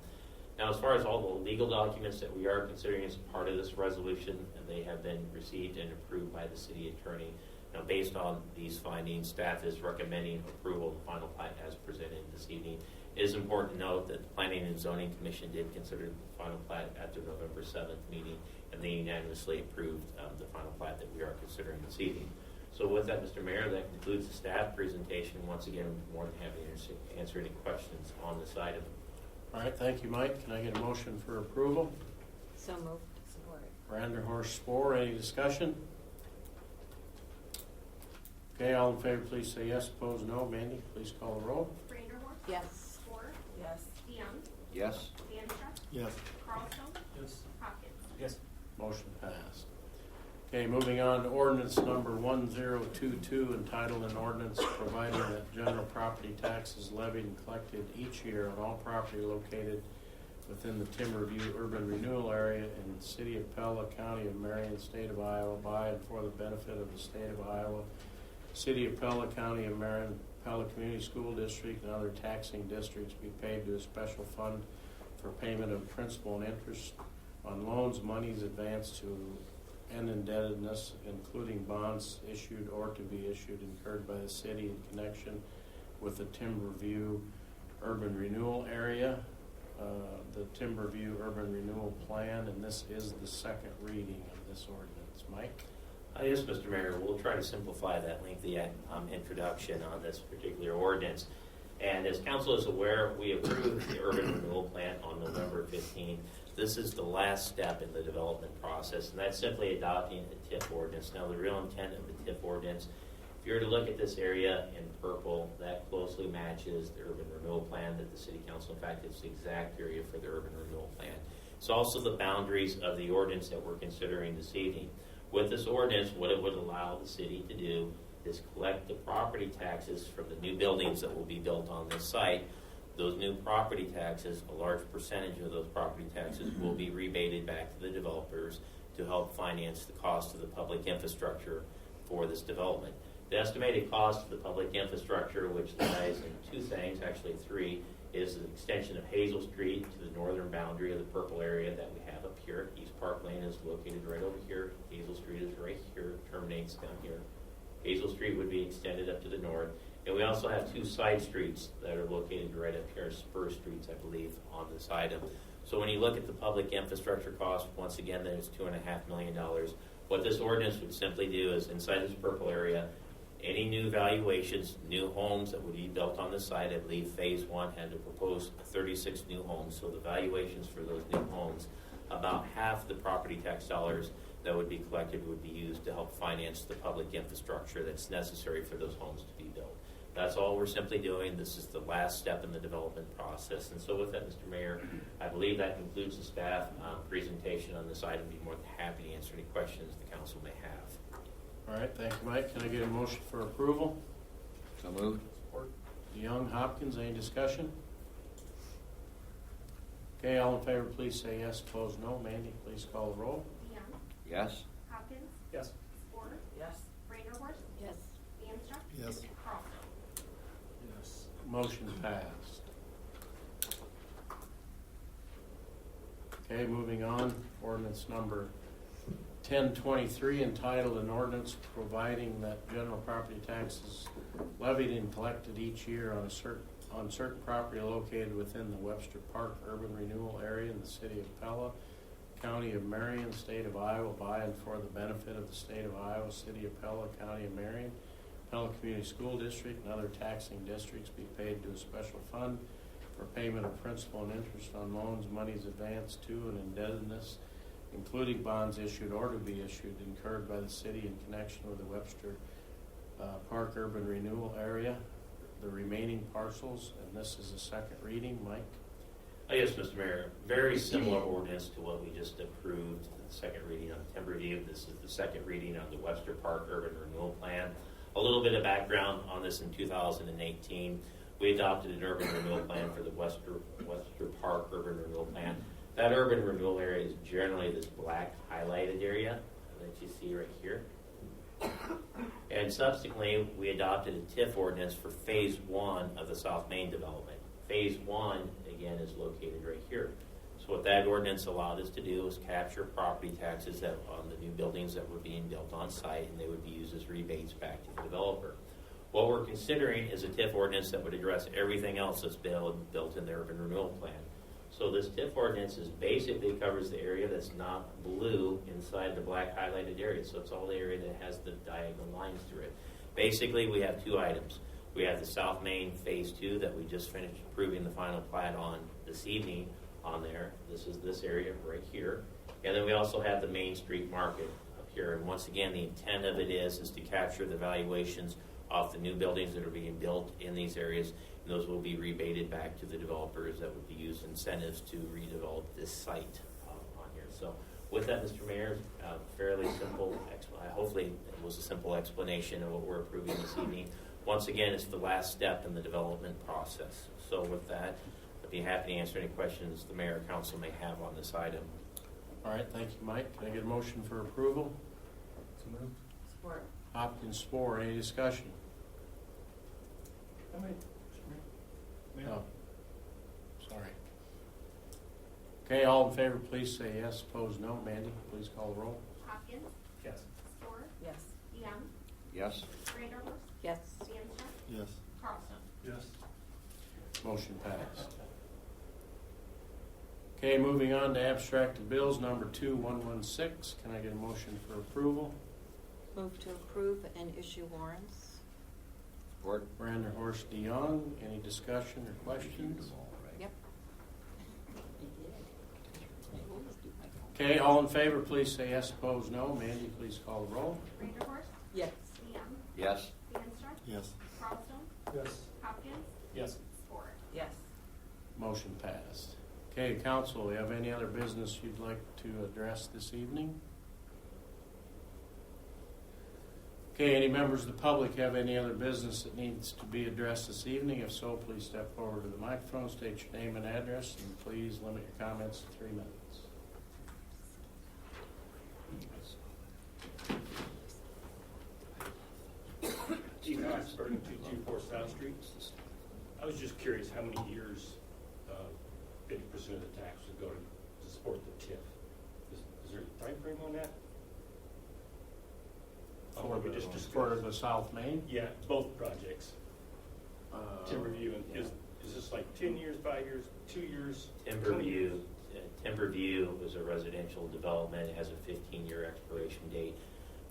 Now, as far as all the legal documents that we are considering as part of this resolution, they have been received and approved by the city attorney. Now, based on these findings, staff is recommending approval of the final plat as presented this evening. It is important to note that the Planning and Zoning Commission did consider the final plat at their November 7th meeting, and they unanimously approved the final plat that we are considering this evening. So with that, Mr. Mayor, that concludes the staff presentation. Once again, I'm more than happy to answer any questions on this item. All right, thank you, Mike. Can I get a motion for approval? So moved. Support. Branderhorst Spore, any discussion? Okay, all in favor, please say yes. Opposed, no. Mandy, please call the roll. Vanderhorst. Yes. Spore. Yes. DeYoung. Yes. Vanderchuck. Yes. Carlstone. Yes. Hopkins. Yes. Motion passed. Okay, moving on to ordinance number 1022, entitled an ordinance providing that general property tax is levied and collected each year on all property located within the Timberview urban renewal area in the City of Pella, County of Marion, State of Iowa, by and for the benefit of the State of Iowa, City of Pella, County of Marion, Pella Community School District, and other taxing districts be paid to a special fund for payment of principal and interest on loans, monies advanced to and indebtedness, including bonds issued or to be issued incurred by the city in connection with the Timberview urban renewal area, the Timberview urban renewal plan, and this is the second reading of this ordinance. Mike? Yes, Mr. Mayor, we'll try to simplify that lengthy introduction on this particular ordinance. And as council is aware, we approved the urban renewal plan on November 15th. This is the last step in the development process, and that's simply adopting a TIF ordinance. Now, the real intent of the TIF ordinance, if you were to look at this area in purple, that closely matches the urban renewal plan that the city council, in fact, it's the exact area for the urban renewal plan. It's also the boundaries of the ordinance that we're considering this evening. With this ordinance, what it would allow the city to do is collect the property taxes from the new buildings that will be built on this site. Those new property taxes, a large percentage of those property taxes will be rebated back to the developers to help finance the cost of the public infrastructure for this development. The estimated cost of the public infrastructure, which lies in two things, actually three, is the extension of Hazel Street to the northern boundary of the purple area that we have up here. East Park Lane is located right over here. Hazel Street is right here, terminates down here. Hazel Street would be extended up to the north. And we also have two side streets that are located right up here, spur streets, I believe, on this item. So when you look at the public infrastructure cost, once again, there's $2.5 million. What this ordinance would simply do is, inside this purple area, any new valuations, new homes that would be built on the site, I believe phase one had to propose 36 new homes. So the valuations for those new homes, about half the property tax dollars that would be collected would be used to help finance the public infrastructure that's necessary for those homes to be built. That's all we're simply doing. This is the last step in the development process. And so with that, Mr. Mayor, I believe that concludes the staff presentation on this item. I'd be more than happy to answer any questions the council may have. All right, thank you, Mike. Can I get a motion for approval? So moved. DeYoung, Hopkins, any discussion? Okay, all in favor, please say yes. Opposed, no. Mandy, please call the roll. DeYoung. Yes. Hopkins. Yes. Spore. Yes. Vanderhorst. Yes. Vanderchuck. Yes. Carlstone. Yes. Motion passed. Okay, moving on. Ordinance number 1023, entitled an ordinance providing that general property taxes levied and collected each year on certain property located within the Webster Park urban renewal area in the City of Pella, County of Marion, State of Iowa, by and for the benefit of the State of Iowa, City of Pella, County of Marion, Pella Community School District, and other taxing districts be paid to a special fund for payment of principal and interest on loans, monies advanced to and indebtedness, including bonds issued or to be issued, incurred by the city in connection with the Webster Park urban renewal area, the remaining parcels, and this is a second reading. Mike? Yes, Mr. Mayor. Very similar ordinance to what we just approved, the second reading on Timberview. This is the second reading on the Webster Park Urban Renewal Plan. A little bit of background on this in 2018. We adopted an urban renewal plan for the Webster Park Urban Renewal Plan. That urban renewal area is generally this black highlighted area that you see right here. And subsequently, we adopted a TIF ordinance for phase 1 of the South Main development. Phase 1, again, is located right here. So what that ordinance allowed us to do was capture property taxes that on the new buildings that were being built on site, and they would be used as rebates back to the developer. What we're considering is a TIF ordinance that would address everything else that's built in the urban renewal plan. So this TIF ordinance basically covers the area that's not blue inside the black highlighted area. So it's all the area that has the diagonal lines through it. Basically, we have two items. We have the South Main Phase 2 that we just finished approving the final plat on this evening on there. This is this area right here. And then we also have the Main Street Market up here. And once again, the intent of it is to capture the valuations off the new buildings that are being built in these areas. And those will be rebated back to the developers that would be used incentives to redevelop this site on here. So with that, Mr. Mayor, fairly simple, hopefully it was a simple explanation of what we're approving this evening. Once again, it's the last step in the development process. So with that, I'd be happy to answer any questions the mayor or council may have on this item. All right, thank you, Mike. Can I get a motion for approval? So moved. Support. Hopkins, Spore, any discussion? No. Sorry. Okay, all in favor, please say yes. Opposed, no. Mandy, please call the roll. Hopkins, Yes. Spore, Yes. DeYoung, Yes. Vanderhorst, Yes. Stanser, Yes. Carlson. Yes. Motion passed. Okay, moving on to abstract of bills number 2116. Can I get a motion for approval? Move to approve and issue warrants. Support. Vanderhorst, DeYoung, any discussion or questions? Yep. Okay, all in favor, please say yes. Opposed, no. Mandy, please call the roll. Vanderhorst, Yes. DeYoung, Yes. Stanser, Yes. Carlson, Yes. Hopkins, Yes. Spore. Yes. Motion passed. Okay, council, do you have any other business you'd like to address this evening? Okay, any members of the public have any other business that needs to be addressed this evening? If so, please step forward to the microphone, state your name and address, and please limit your comments to 3 minutes. Chief Cox, 3224 South Street. I was just curious how many years 50% of the tax would go to support the TIF. Is there a time frame on that? For we the, just discussed. for the South Main? Yeah, both projects. Timberview, and is this like 10 years, 5 years, 2 years? 20 years? Timberview is a residential development. It has a 15-year expiration date.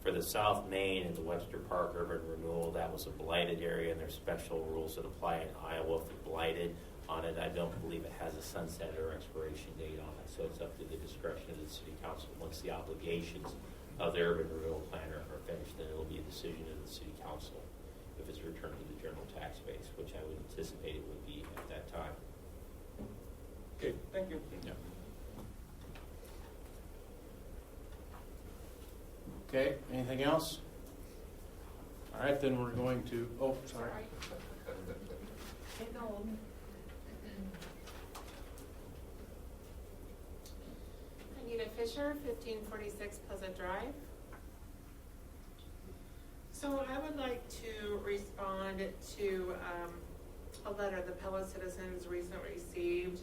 For the South Main and the Webster Park Urban Renewal, that was a blighted area, and there's special rules that apply in Iowa for blighted on it. I don't believe it has a sunset or expiration date on it, so it's up to the discretion of the City Council. Once the obligations of the Urban Renewal Plan are finished, then it'll be a decision of the City Council if it's returned to the general tax base, which I would anticipate it would be at that time. Okay, thank you. Yeah. Okay, anything else? All right, then we're going to, oh, sorry. Anita Fisher, 1546 Pleasant Drive. So I would like to respond to a letter the Pella citizens recently received,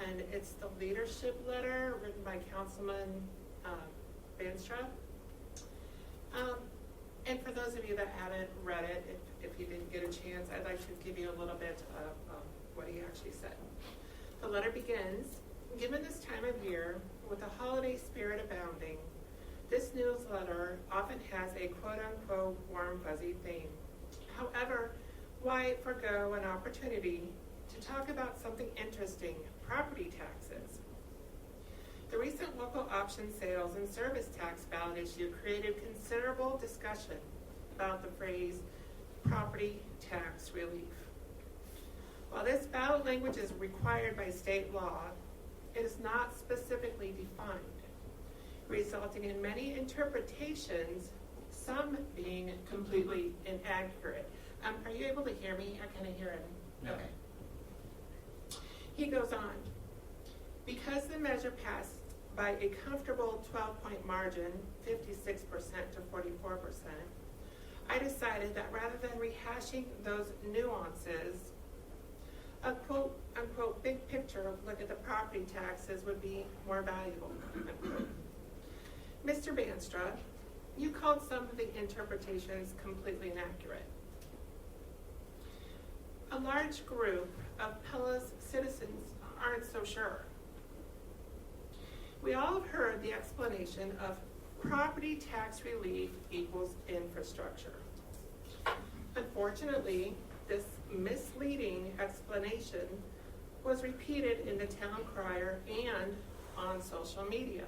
and it's the leadership letter written by Councilman Banstra. And for those of you that haven't read it, if you didn't get a chance, I'd like to give you a little bit of what he actually said. The letter begins, given this time of year, with the holiday spirit abounding, this newsletter often has a quote-unquote warm, fuzzy theme. However, why forego an opportunity to talk about something interesting, property taxes? The recent local option sales and service tax ballot issue created considerable discussion about the phrase property tax relief. While this ballot language is required by state law, it is not specifically defined, resulting in many interpretations, some being completely inaccurate. Are you able to hear me? I kind of hear it. Yeah. Okay. He goes on. Because the measure passed by a comfortable 12-point margin, 56% to 44%, I decided that rather than rehashing those nuances, a quote unquote big picture look at the property taxes would be more valuable. Unquote. Mr. Banstra, you called some of the interpretations completely inaccurate. A large group of Pella's citizens aren't so sure. We all have heard the explanation of property tax relief equals infrastructure. Unfortunately, this misleading explanation was repeated in the town crier and on social media.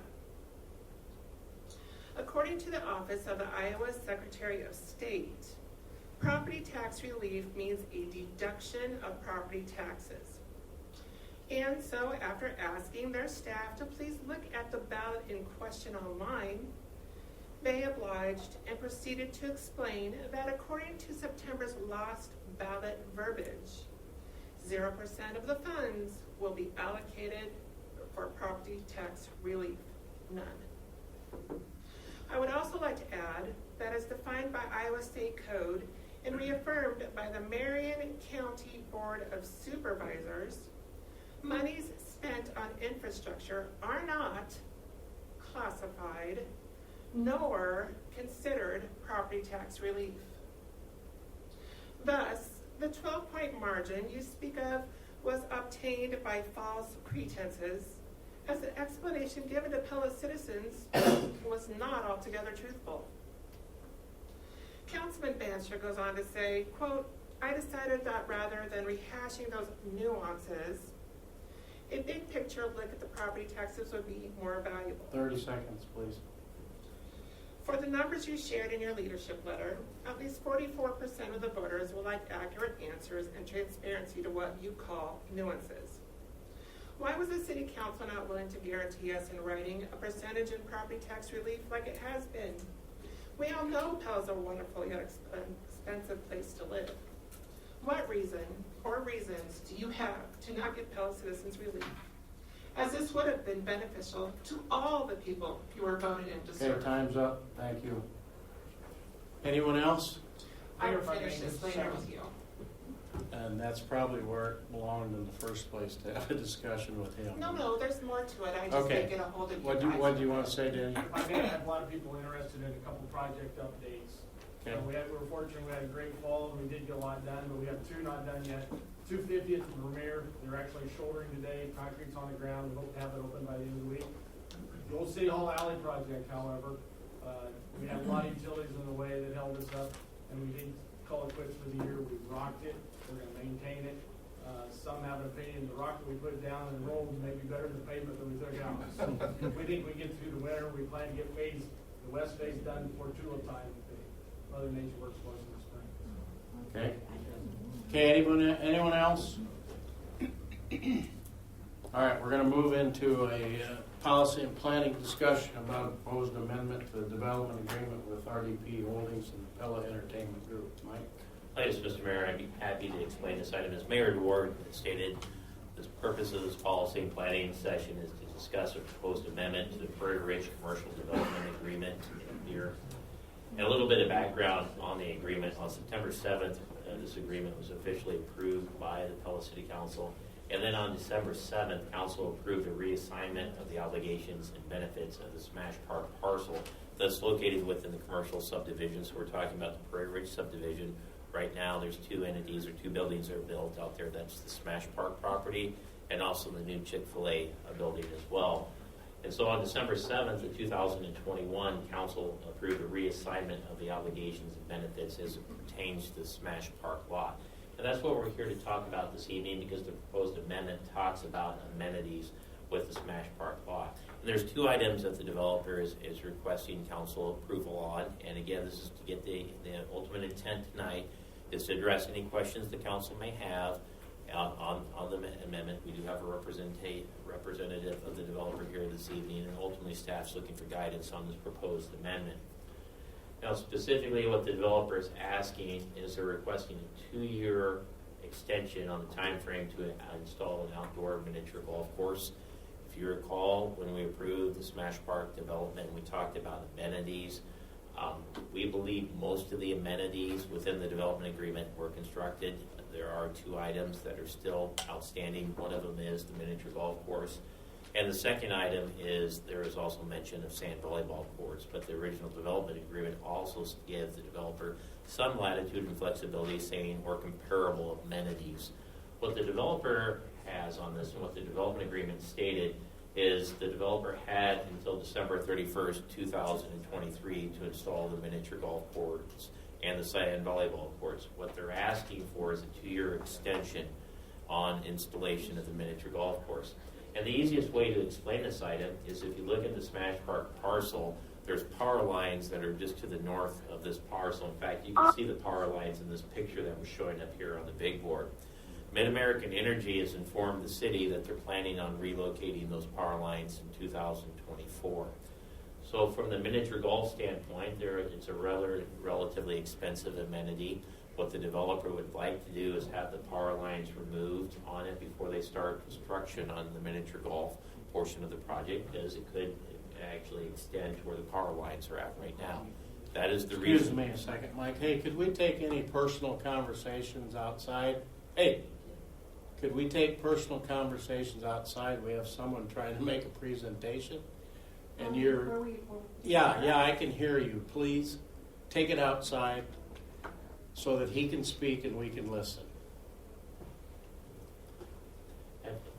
According to the Office of the Iowa Secretary of State, property tax relief means a deduction of property taxes. And so, after asking their staff to please look at the ballot in question online, they obliged and proceeded to explain that according to September's lost ballot verbiage, 0% of the funds will be allocated for property tax relief, none. I would also like to add that as defined by Iowa State Code and reaffirmed by the Marion County Board of Supervisors, monies spent on infrastructure are not classified nor considered property tax relief. Thus, the 12-point margin you speak of was obtained by false pretenses, as the explanation given to Pella citizens was not altogether truthful. Councilman Banstra goes on to say, quote, I decided that rather than rehashing those nuances, a big picture look at the property taxes would be more valuable. 30 seconds, please. For the numbers you shared in your leadership letter, at least 44% of the voters will like accurate answers and transparency to what you call nuances. Why was the City Council not willing to guarantee us in writing a percentage in property tax relief like it has been? We all know Pella's a wonderful yet expensive place to live. What reason or reasons do you have to not give Pella citizens relief? As this would have been beneficial to all the people you were voted in to serve. Okay, time's up. Thank you. Anyone else? I will finish this later with you. And that's probably where it belonged in the first place, to have a discussion with him. No, there's more to it. I just Okay. can't get a hold of you What do you want to say, Danny? I think I have a lot of people interested in a couple project updates. Okay. So we were fortunate, we had a great fall, and we did get a lot done, but we have two not done yet. 250th and Vermeer, they're actually shouldering today, concrete's on the ground, we hope to have it open by the end of the week. The old City Hall Alley project, however, we had a lot of utilities in the way that held us up, and we did call it quits for the year. We rocked it, we're gonna maintain it. Some have an opinion the rock that we put down and rolled may be better than the pavement that we took out. So we think we get through the winter, we plan to get the west phase done before tulip time. Mother Nature works for us in the spring. Okay. Okay, anyone else? All right, we're going to move into a policy and planning discussion about a proposed amendment to the development agreement with RDP Holdings and the Pella Entertainment Group. Mike? Thanks, Mr. Mayor. I'd be happy to explain this item. As Mayor Ward stated, the purpose of this policy and planning session is to discuss a proposed amendment to the Prairie Ridge Commercial Development Agreement here. And a little bit of background on the agreement. On September 7th, this agreement was officially approved by the Pella City Council. And then on December 7th, Council approved a reassignment of the obligations and benefits of the Smash Park parcel that's located within the commercial subdivision. So we're talking about the Prairie Ridge subdivision. Right now, there's two entities or two buildings that are built out there. That's the Smash Park property and also the new Chick-fil-A building as well. And so on December 7th of 2021, Council approved a reassignment of the obligations and benefits as it pertains to the Smash Park lot. And that's what we're here to talk about this evening, because the proposed amendment talks about amenities with the Smash Park lot. And there's two items that the developer is requesting Council approval on. And again, this is to get the ultimate intent tonight is to address any questions the Council may have On the amendment, we do have a representative of the developer here this evening, and ultimately staff's looking for guidance on this proposed amendment. Now, specifically what the developer is asking is they're requesting a 2-year extension on the time frame to install an outdoor miniature golf course. If you recall, when we approved the Smash Park development, we talked about amenities. We believe most of the amenities within the development agreement were constructed. There are 2 items that are still outstanding. One of them is the miniature golf course. And the second item is there is also mention of sand volleyball courts, but the original development agreement also gives the developer some latitude and flexibility, saying or comparable amenities. What the developer has on this and what the development agreement stated is the developer had until December 31st, 2023 to install the miniature golf courts and the sand volleyball courts. What they're asking for is a 2-year extension on installation of the miniature golf course. And the easiest way to explain this item is if you look at the Smash Park parcel, there's power lines that are just to the north of this parcel. In fact, you can see the power lines in this picture that was showing up here on the big board. Mid-American Energy has informed the city that they're planning on relocating those power lines in 2024. So from the miniature golf standpoint, it's a relatively expensive amenity. What the developer would like to do is have the power lines removed on it before they start construction on the miniature golf portion of the project, because it could actually extend to where the power lines are at right now. That is the reason. Excuse me a second, Mike. Hey, could we take any personal conversations outside? Hey, could we take personal conversations outside? We have someone trying to make a presentation. And yeah, I can hear you. Please take it outside so that he can speak and we can listen.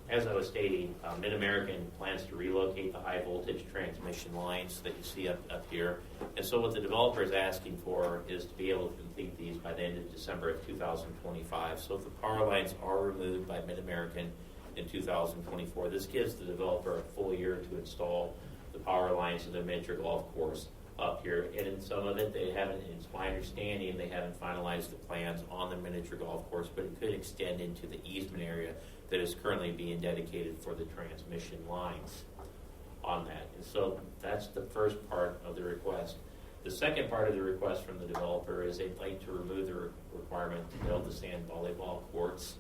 As I was stating, Mid-American plans to relocate the high voltage transmission lines that you see up here. And so what the developer is asking for is to be able to complete these by the end of December of 2025. So if the power lines are removed by Mid-American in 2024, this gives the developer a full year to install the power lines to the miniature golf course up here. And in some of it, they haven't, it's my understanding, they haven't finalized the plans on the miniature golf course, but it could extend into the easement area that is currently being dedicated for the transmission lines on that. And so that's the first part of the request. The second part of the request from the developer is they'd like to remove the requirement to build the sand volleyball courts.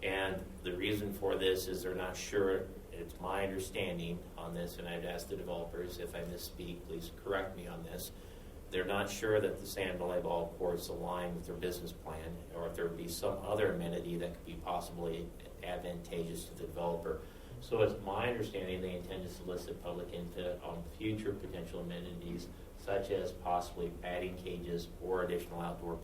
And the reason for this is they're not sure. It's my understanding on this, and I'd ask the developers, if I misspeak, please correct me on this. They're not sure that the sand volleyball courts align with their business plan, or if there would be some other amenity that could be possibly advantageous to the developer. So it's my understanding they intend to solicit public input on future potential amenities, such as possibly adding cages or additional outdoor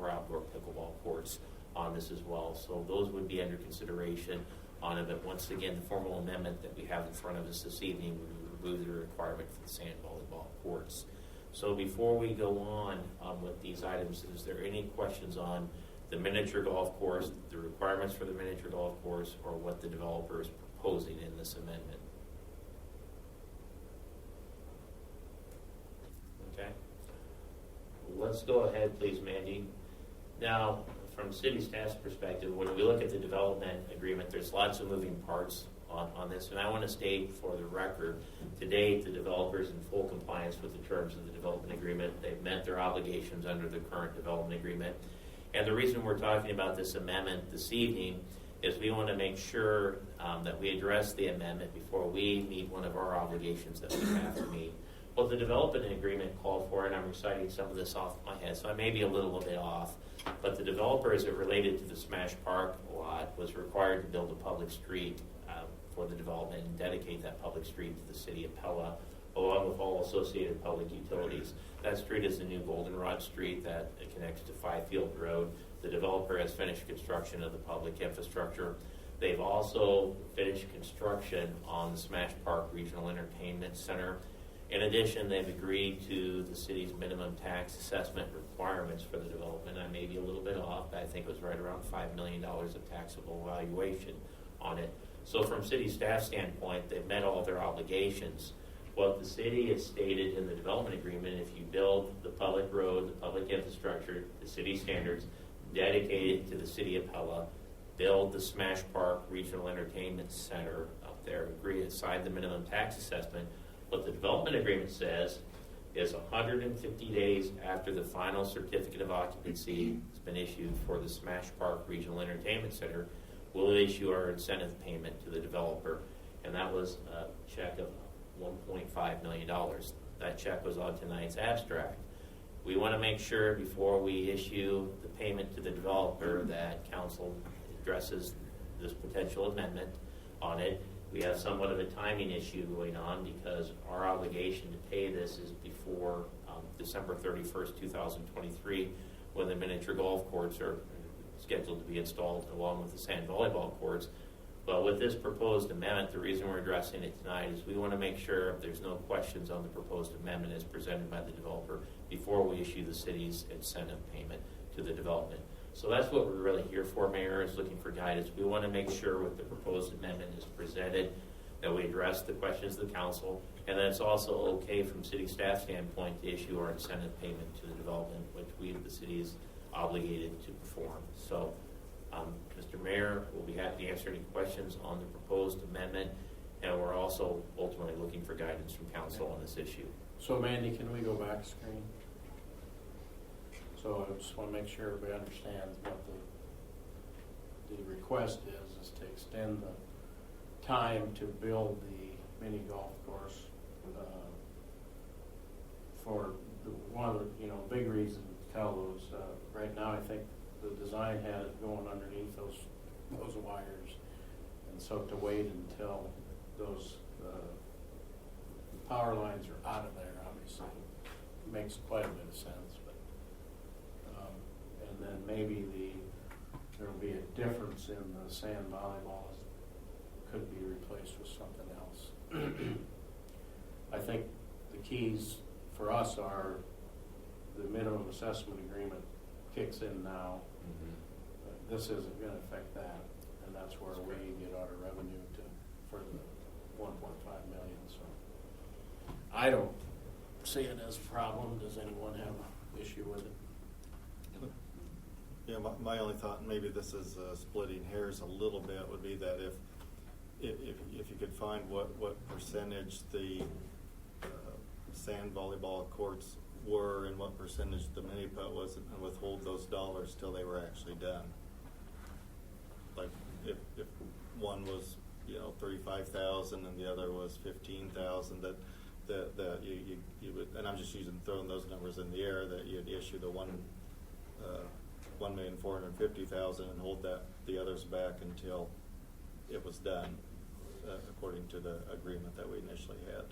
outdoor pickleball courts on this as well. So those would be under consideration on it. But once again, the formal amendment that we have in front of us this evening would remove the requirement for the sand volleyball courts. So before we go on with these items, is there any questions on the miniature golf course, the requirements for the miniature golf course, or what the developer is proposing in this amendment? Okay. Let's go ahead, please, Mandy. Now, from city staff's perspective, when we look at the development agreement, there's lots of moving parts on this, and I want to state for the record, to date, the developer is in full compliance with the terms of the development agreement. They've met their obligations under the current development agreement. And the reason we're talking about this amendment this evening is we want to make sure that we address the amendment before we meet one of our obligations that we have to meet. Well, the development agreement called for, and I'm reciting some of this off my head, so I may be a little bit off, but the developer, as it related to the Smash Park lot, was required to build a public street for the development and dedicate that public street to the City of Pella, along with all associated public utilities. That street is the new Goldenrod Street that connects to Fifield Road. The developer has finished construction of the public infrastructure. They've also finished construction on the Smash Park Regional Entertainment Center. In addition, they've agreed to the city's minimum tax assessment requirements for the development. I may be a little bit off, but I think it was right around $5 million of taxable valuation on it. So from city staff standpoint, they've met all their obligations. What the city has stated in the development agreement, if you build the public road, the public infrastructure, the city standards, dedicated to the City of Pella, build the Smash Park Regional Entertainment Center up there, agree to sign the minimum tax assessment. What the development agreement says is 150 days after the final certificate of occupancy has been issued for the Smash Park Regional Entertainment Center, we'll issue our incentive payment to the developer. And that was a check of $1.5 million. That check was on tonight's abstract. We want to make sure before we issue the payment to the developer that council addresses this potential amendment on it. We have somewhat of a timing issue going on because our obligation to pay this is before December 31st, 2023, when the miniature golf courts are scheduled to be installed along with the sand volleyball courts. But with this proposed amendment, the reason we're addressing it tonight is we want to make sure there's no questions on the proposed amendment as presented by the developer before we issue the city's incentive payment to the development. So that's what we're really here for, Mayor, is looking for guidance. We want to make sure with the proposed amendment is presented that we address the questions of the council, and that it's also okay from city staff standpoint to issue our incentive payment to the development, which we, the city, is obligated to perform. So, Mr. Mayor, we'll be happy to answer any questions on the proposed amendment, and we're also ultimately looking for guidance from council on this issue. So Mandy, can we go back a screen? So I just want to make sure everybody understands what the request is to extend the time to build the mini golf course for one of the big reasons to tell those. Right now, I think the design had it going underneath those wires, and so to wait until those power lines are out of there, obviously, makes quite a bit of sense. And then maybe there will be a difference in the sand volleyballs could be replaced with something else. I think the keys for us are the minimum assessment agreement kicks in now. This isn't going to affect that, and that's where we get our revenue for the 1.5 million. So I don't see it as a problem. Does anyone have an issue with it? Yeah, my only thought, and maybe this is splitting hairs a little bit, would be that if you could find what percentage the sand volleyball courts were and what percentage the mini putt was, and withhold those dollars till they were actually done. Like if one was 35,000 and the other was 15,000, that you would, and I'm just throwing those numbers in the air, that you'd issue the 1,450,000 and hold the others back until it was done, according to the agreement that we initially had.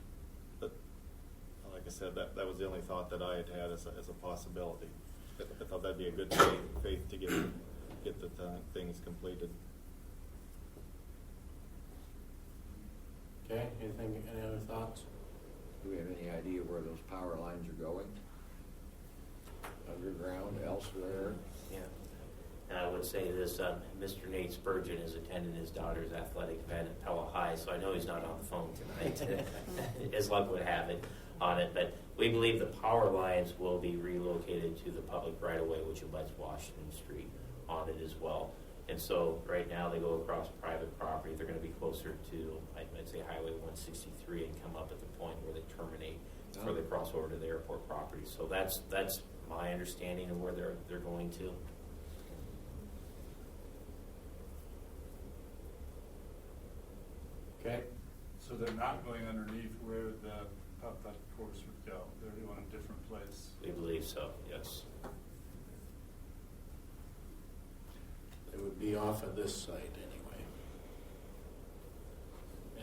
But like I said, that was the only thought that I had as a possibility. I thought that'd be a good faith to get the things completed. Okay. Any other thoughts? Do we have any idea where those power lines are going? Underground, elsewhere? Yeah. And I would say this, Mr. Nate Spurgeon is attending his daughter's athletic event at Pella High, so I know he's not on the phone tonight, as luck would have it, on it. But we believe the power lines will be relocated to the public right-of-way, which abuts Washington Street on it as well. And so right now they go across private property. They're going to be closer to, I'd say, Highway 163 and come up at the point where they terminate before they cross over to the airport property. So that's my understanding of where they're going to. Okay. So they're not going underneath where the putt course would go. They're going a different place. We believe so, yes. It would be off of this site anyway.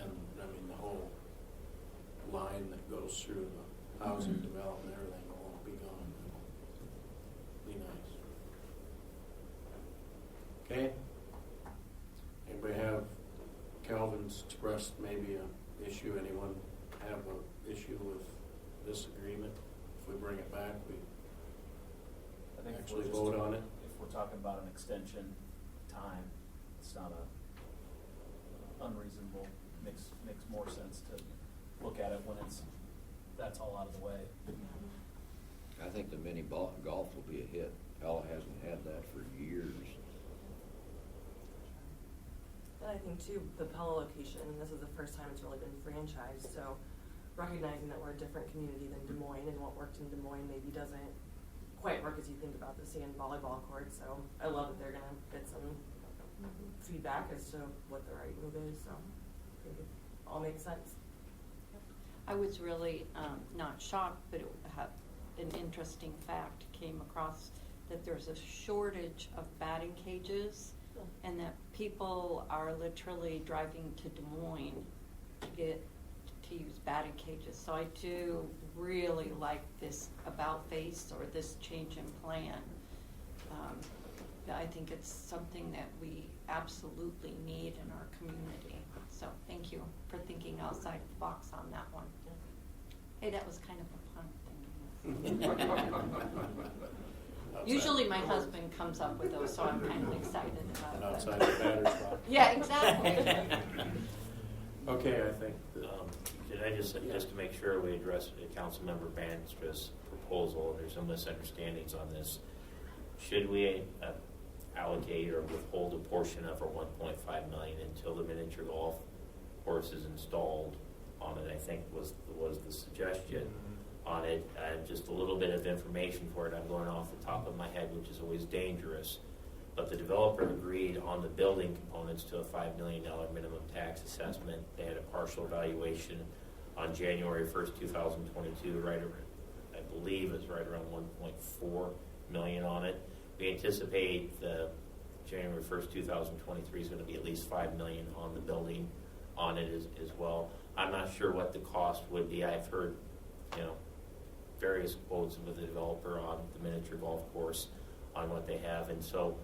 And the whole line that goes through the housing development, everything won't be gone. Be nice. Okay. Anybody have, Calvin's expressed maybe an issue. Anyone have an issue with this agreement? If we bring it back, we I think actually vote on it. If we're talking about an extension time, it's not unreasonable. Makes more sense to look at it when that's all out of the way. I think the mini golf will be a hit. Pella hasn't had that for years. And I think too, the Pella location, this is the first time it's really been franchised, so recognizing that we're a different community than Des Moines, and what worked in Des Moines maybe doesn't quite work as you think about the sand volleyball court, so I love that they're gonna get some feedback as to what the right move is, so I think it all makes sense. I was really not shocked, but an interesting fact came across that there's a shortage of batting cages, and that people are literally driving to Des Moines to use batting cages. So I do really like this about face or this change in plan. I think it's something that we absolutely need in our community. So thank you for thinking outside the box on that one. Hey, that was kind of a fun thing. Usually my husband comes up with those, so I'm kind of excited about it. Outside the batter's box. Yeah, exactly. Okay, I think. Did I just to make sure we address Councilmember Banstra's proposal? There's some misunderstandings on this. Should we allocate or withhold a portion of our $1.5 million until the miniature golf course is installed on it? I think was the suggestion on it. Just a little bit of information for it. I'm going off the top of my head, which is always dangerous. But the developer agreed on the building components to a $5 million minimum tax assessment. They had a partial valuation on January 1st, 2022, right around, I believe it's right around $1.4 million on it. We anticipate the January 1st, 2023 is going to be at least $5 million on the building on it as well. I'm not sure what the cost would be. I've heard, various quotes with the developer on the miniature golf course on what they have. And so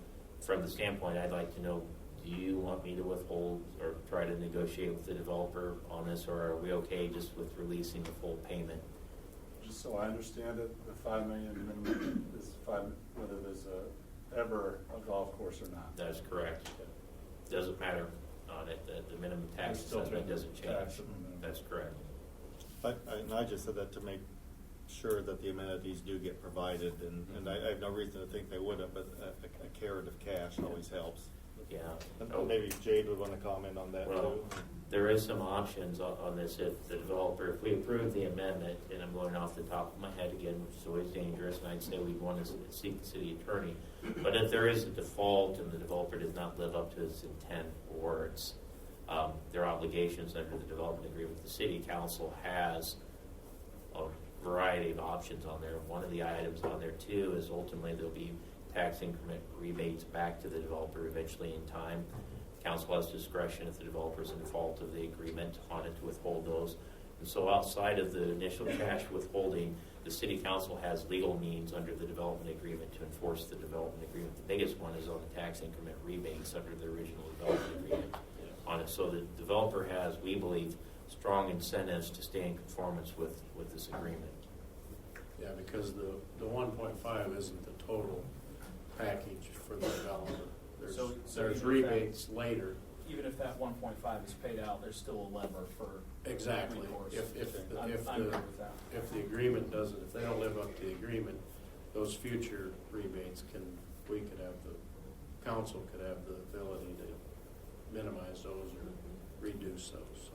from the standpoint, I'd like to know, do you want me to withhold or try to negotiate with the developer on this, or are we okay just with releasing the full payment? Just so I understand it, the $5 million minimum is whether there's ever a golf course or not. That is correct. Doesn't matter on it. The minimum tax assessment doesn't change. That's correct. And I just said that to make sure that the amenities do get provided, and I have no reason to think they wouldn't, but a carrot of cash always helps. Yeah. And maybe Jade would want to comment on that too. There is some options on this if the developer, if we approve the amendment, and I'm going off the top of my head again, which is always dangerous, and I'd say we'd want to seek the city attorney. But if there is a default and the developer does not live up to its intent or its their obligations under the development agreement, the city council has a variety of options on there. One of the items on there too is ultimately there'll be tax increment rebates back to the developer eventually in time. Council has discretion if the developer is in default of the agreement on it to withhold those. And so outside of the initial cash withholding, the city council has legal means under the development agreement to enforce the development agreement. The biggest one is on the tax increment rebates under the original development agreement on it. So the developer has, we believe, strong incentives to stay in conformance with this agreement. Yeah, because the 1.5 isn't the total package for the developer. There's rebates later. Even if that 1.5 is paid out, there's still a lever for Exactly. recourse. I agree with that. If the agreement doesn't, if they don't live up to the agreement, those future rebates council could have the ability to minimize those or reduce those. So.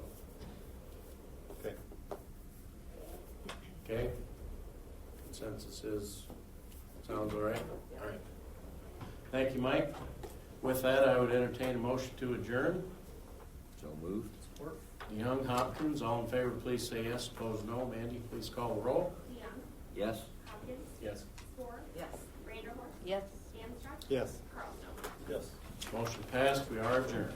Okay. Consensus sounds all right? All right. Thank you, Mike. With that, I would entertain a motion to adjourn. So moved. Support. Young, Hopkins, all in favor, please say yes. Opposed, no. Mandy, please call the roll. Young, Yes. Hopkins, Yes. Ford, Yes. Vanderhorst, Yes. Danstruck, Yes. Carlstone. Yes. Motion passed. We are adjourned.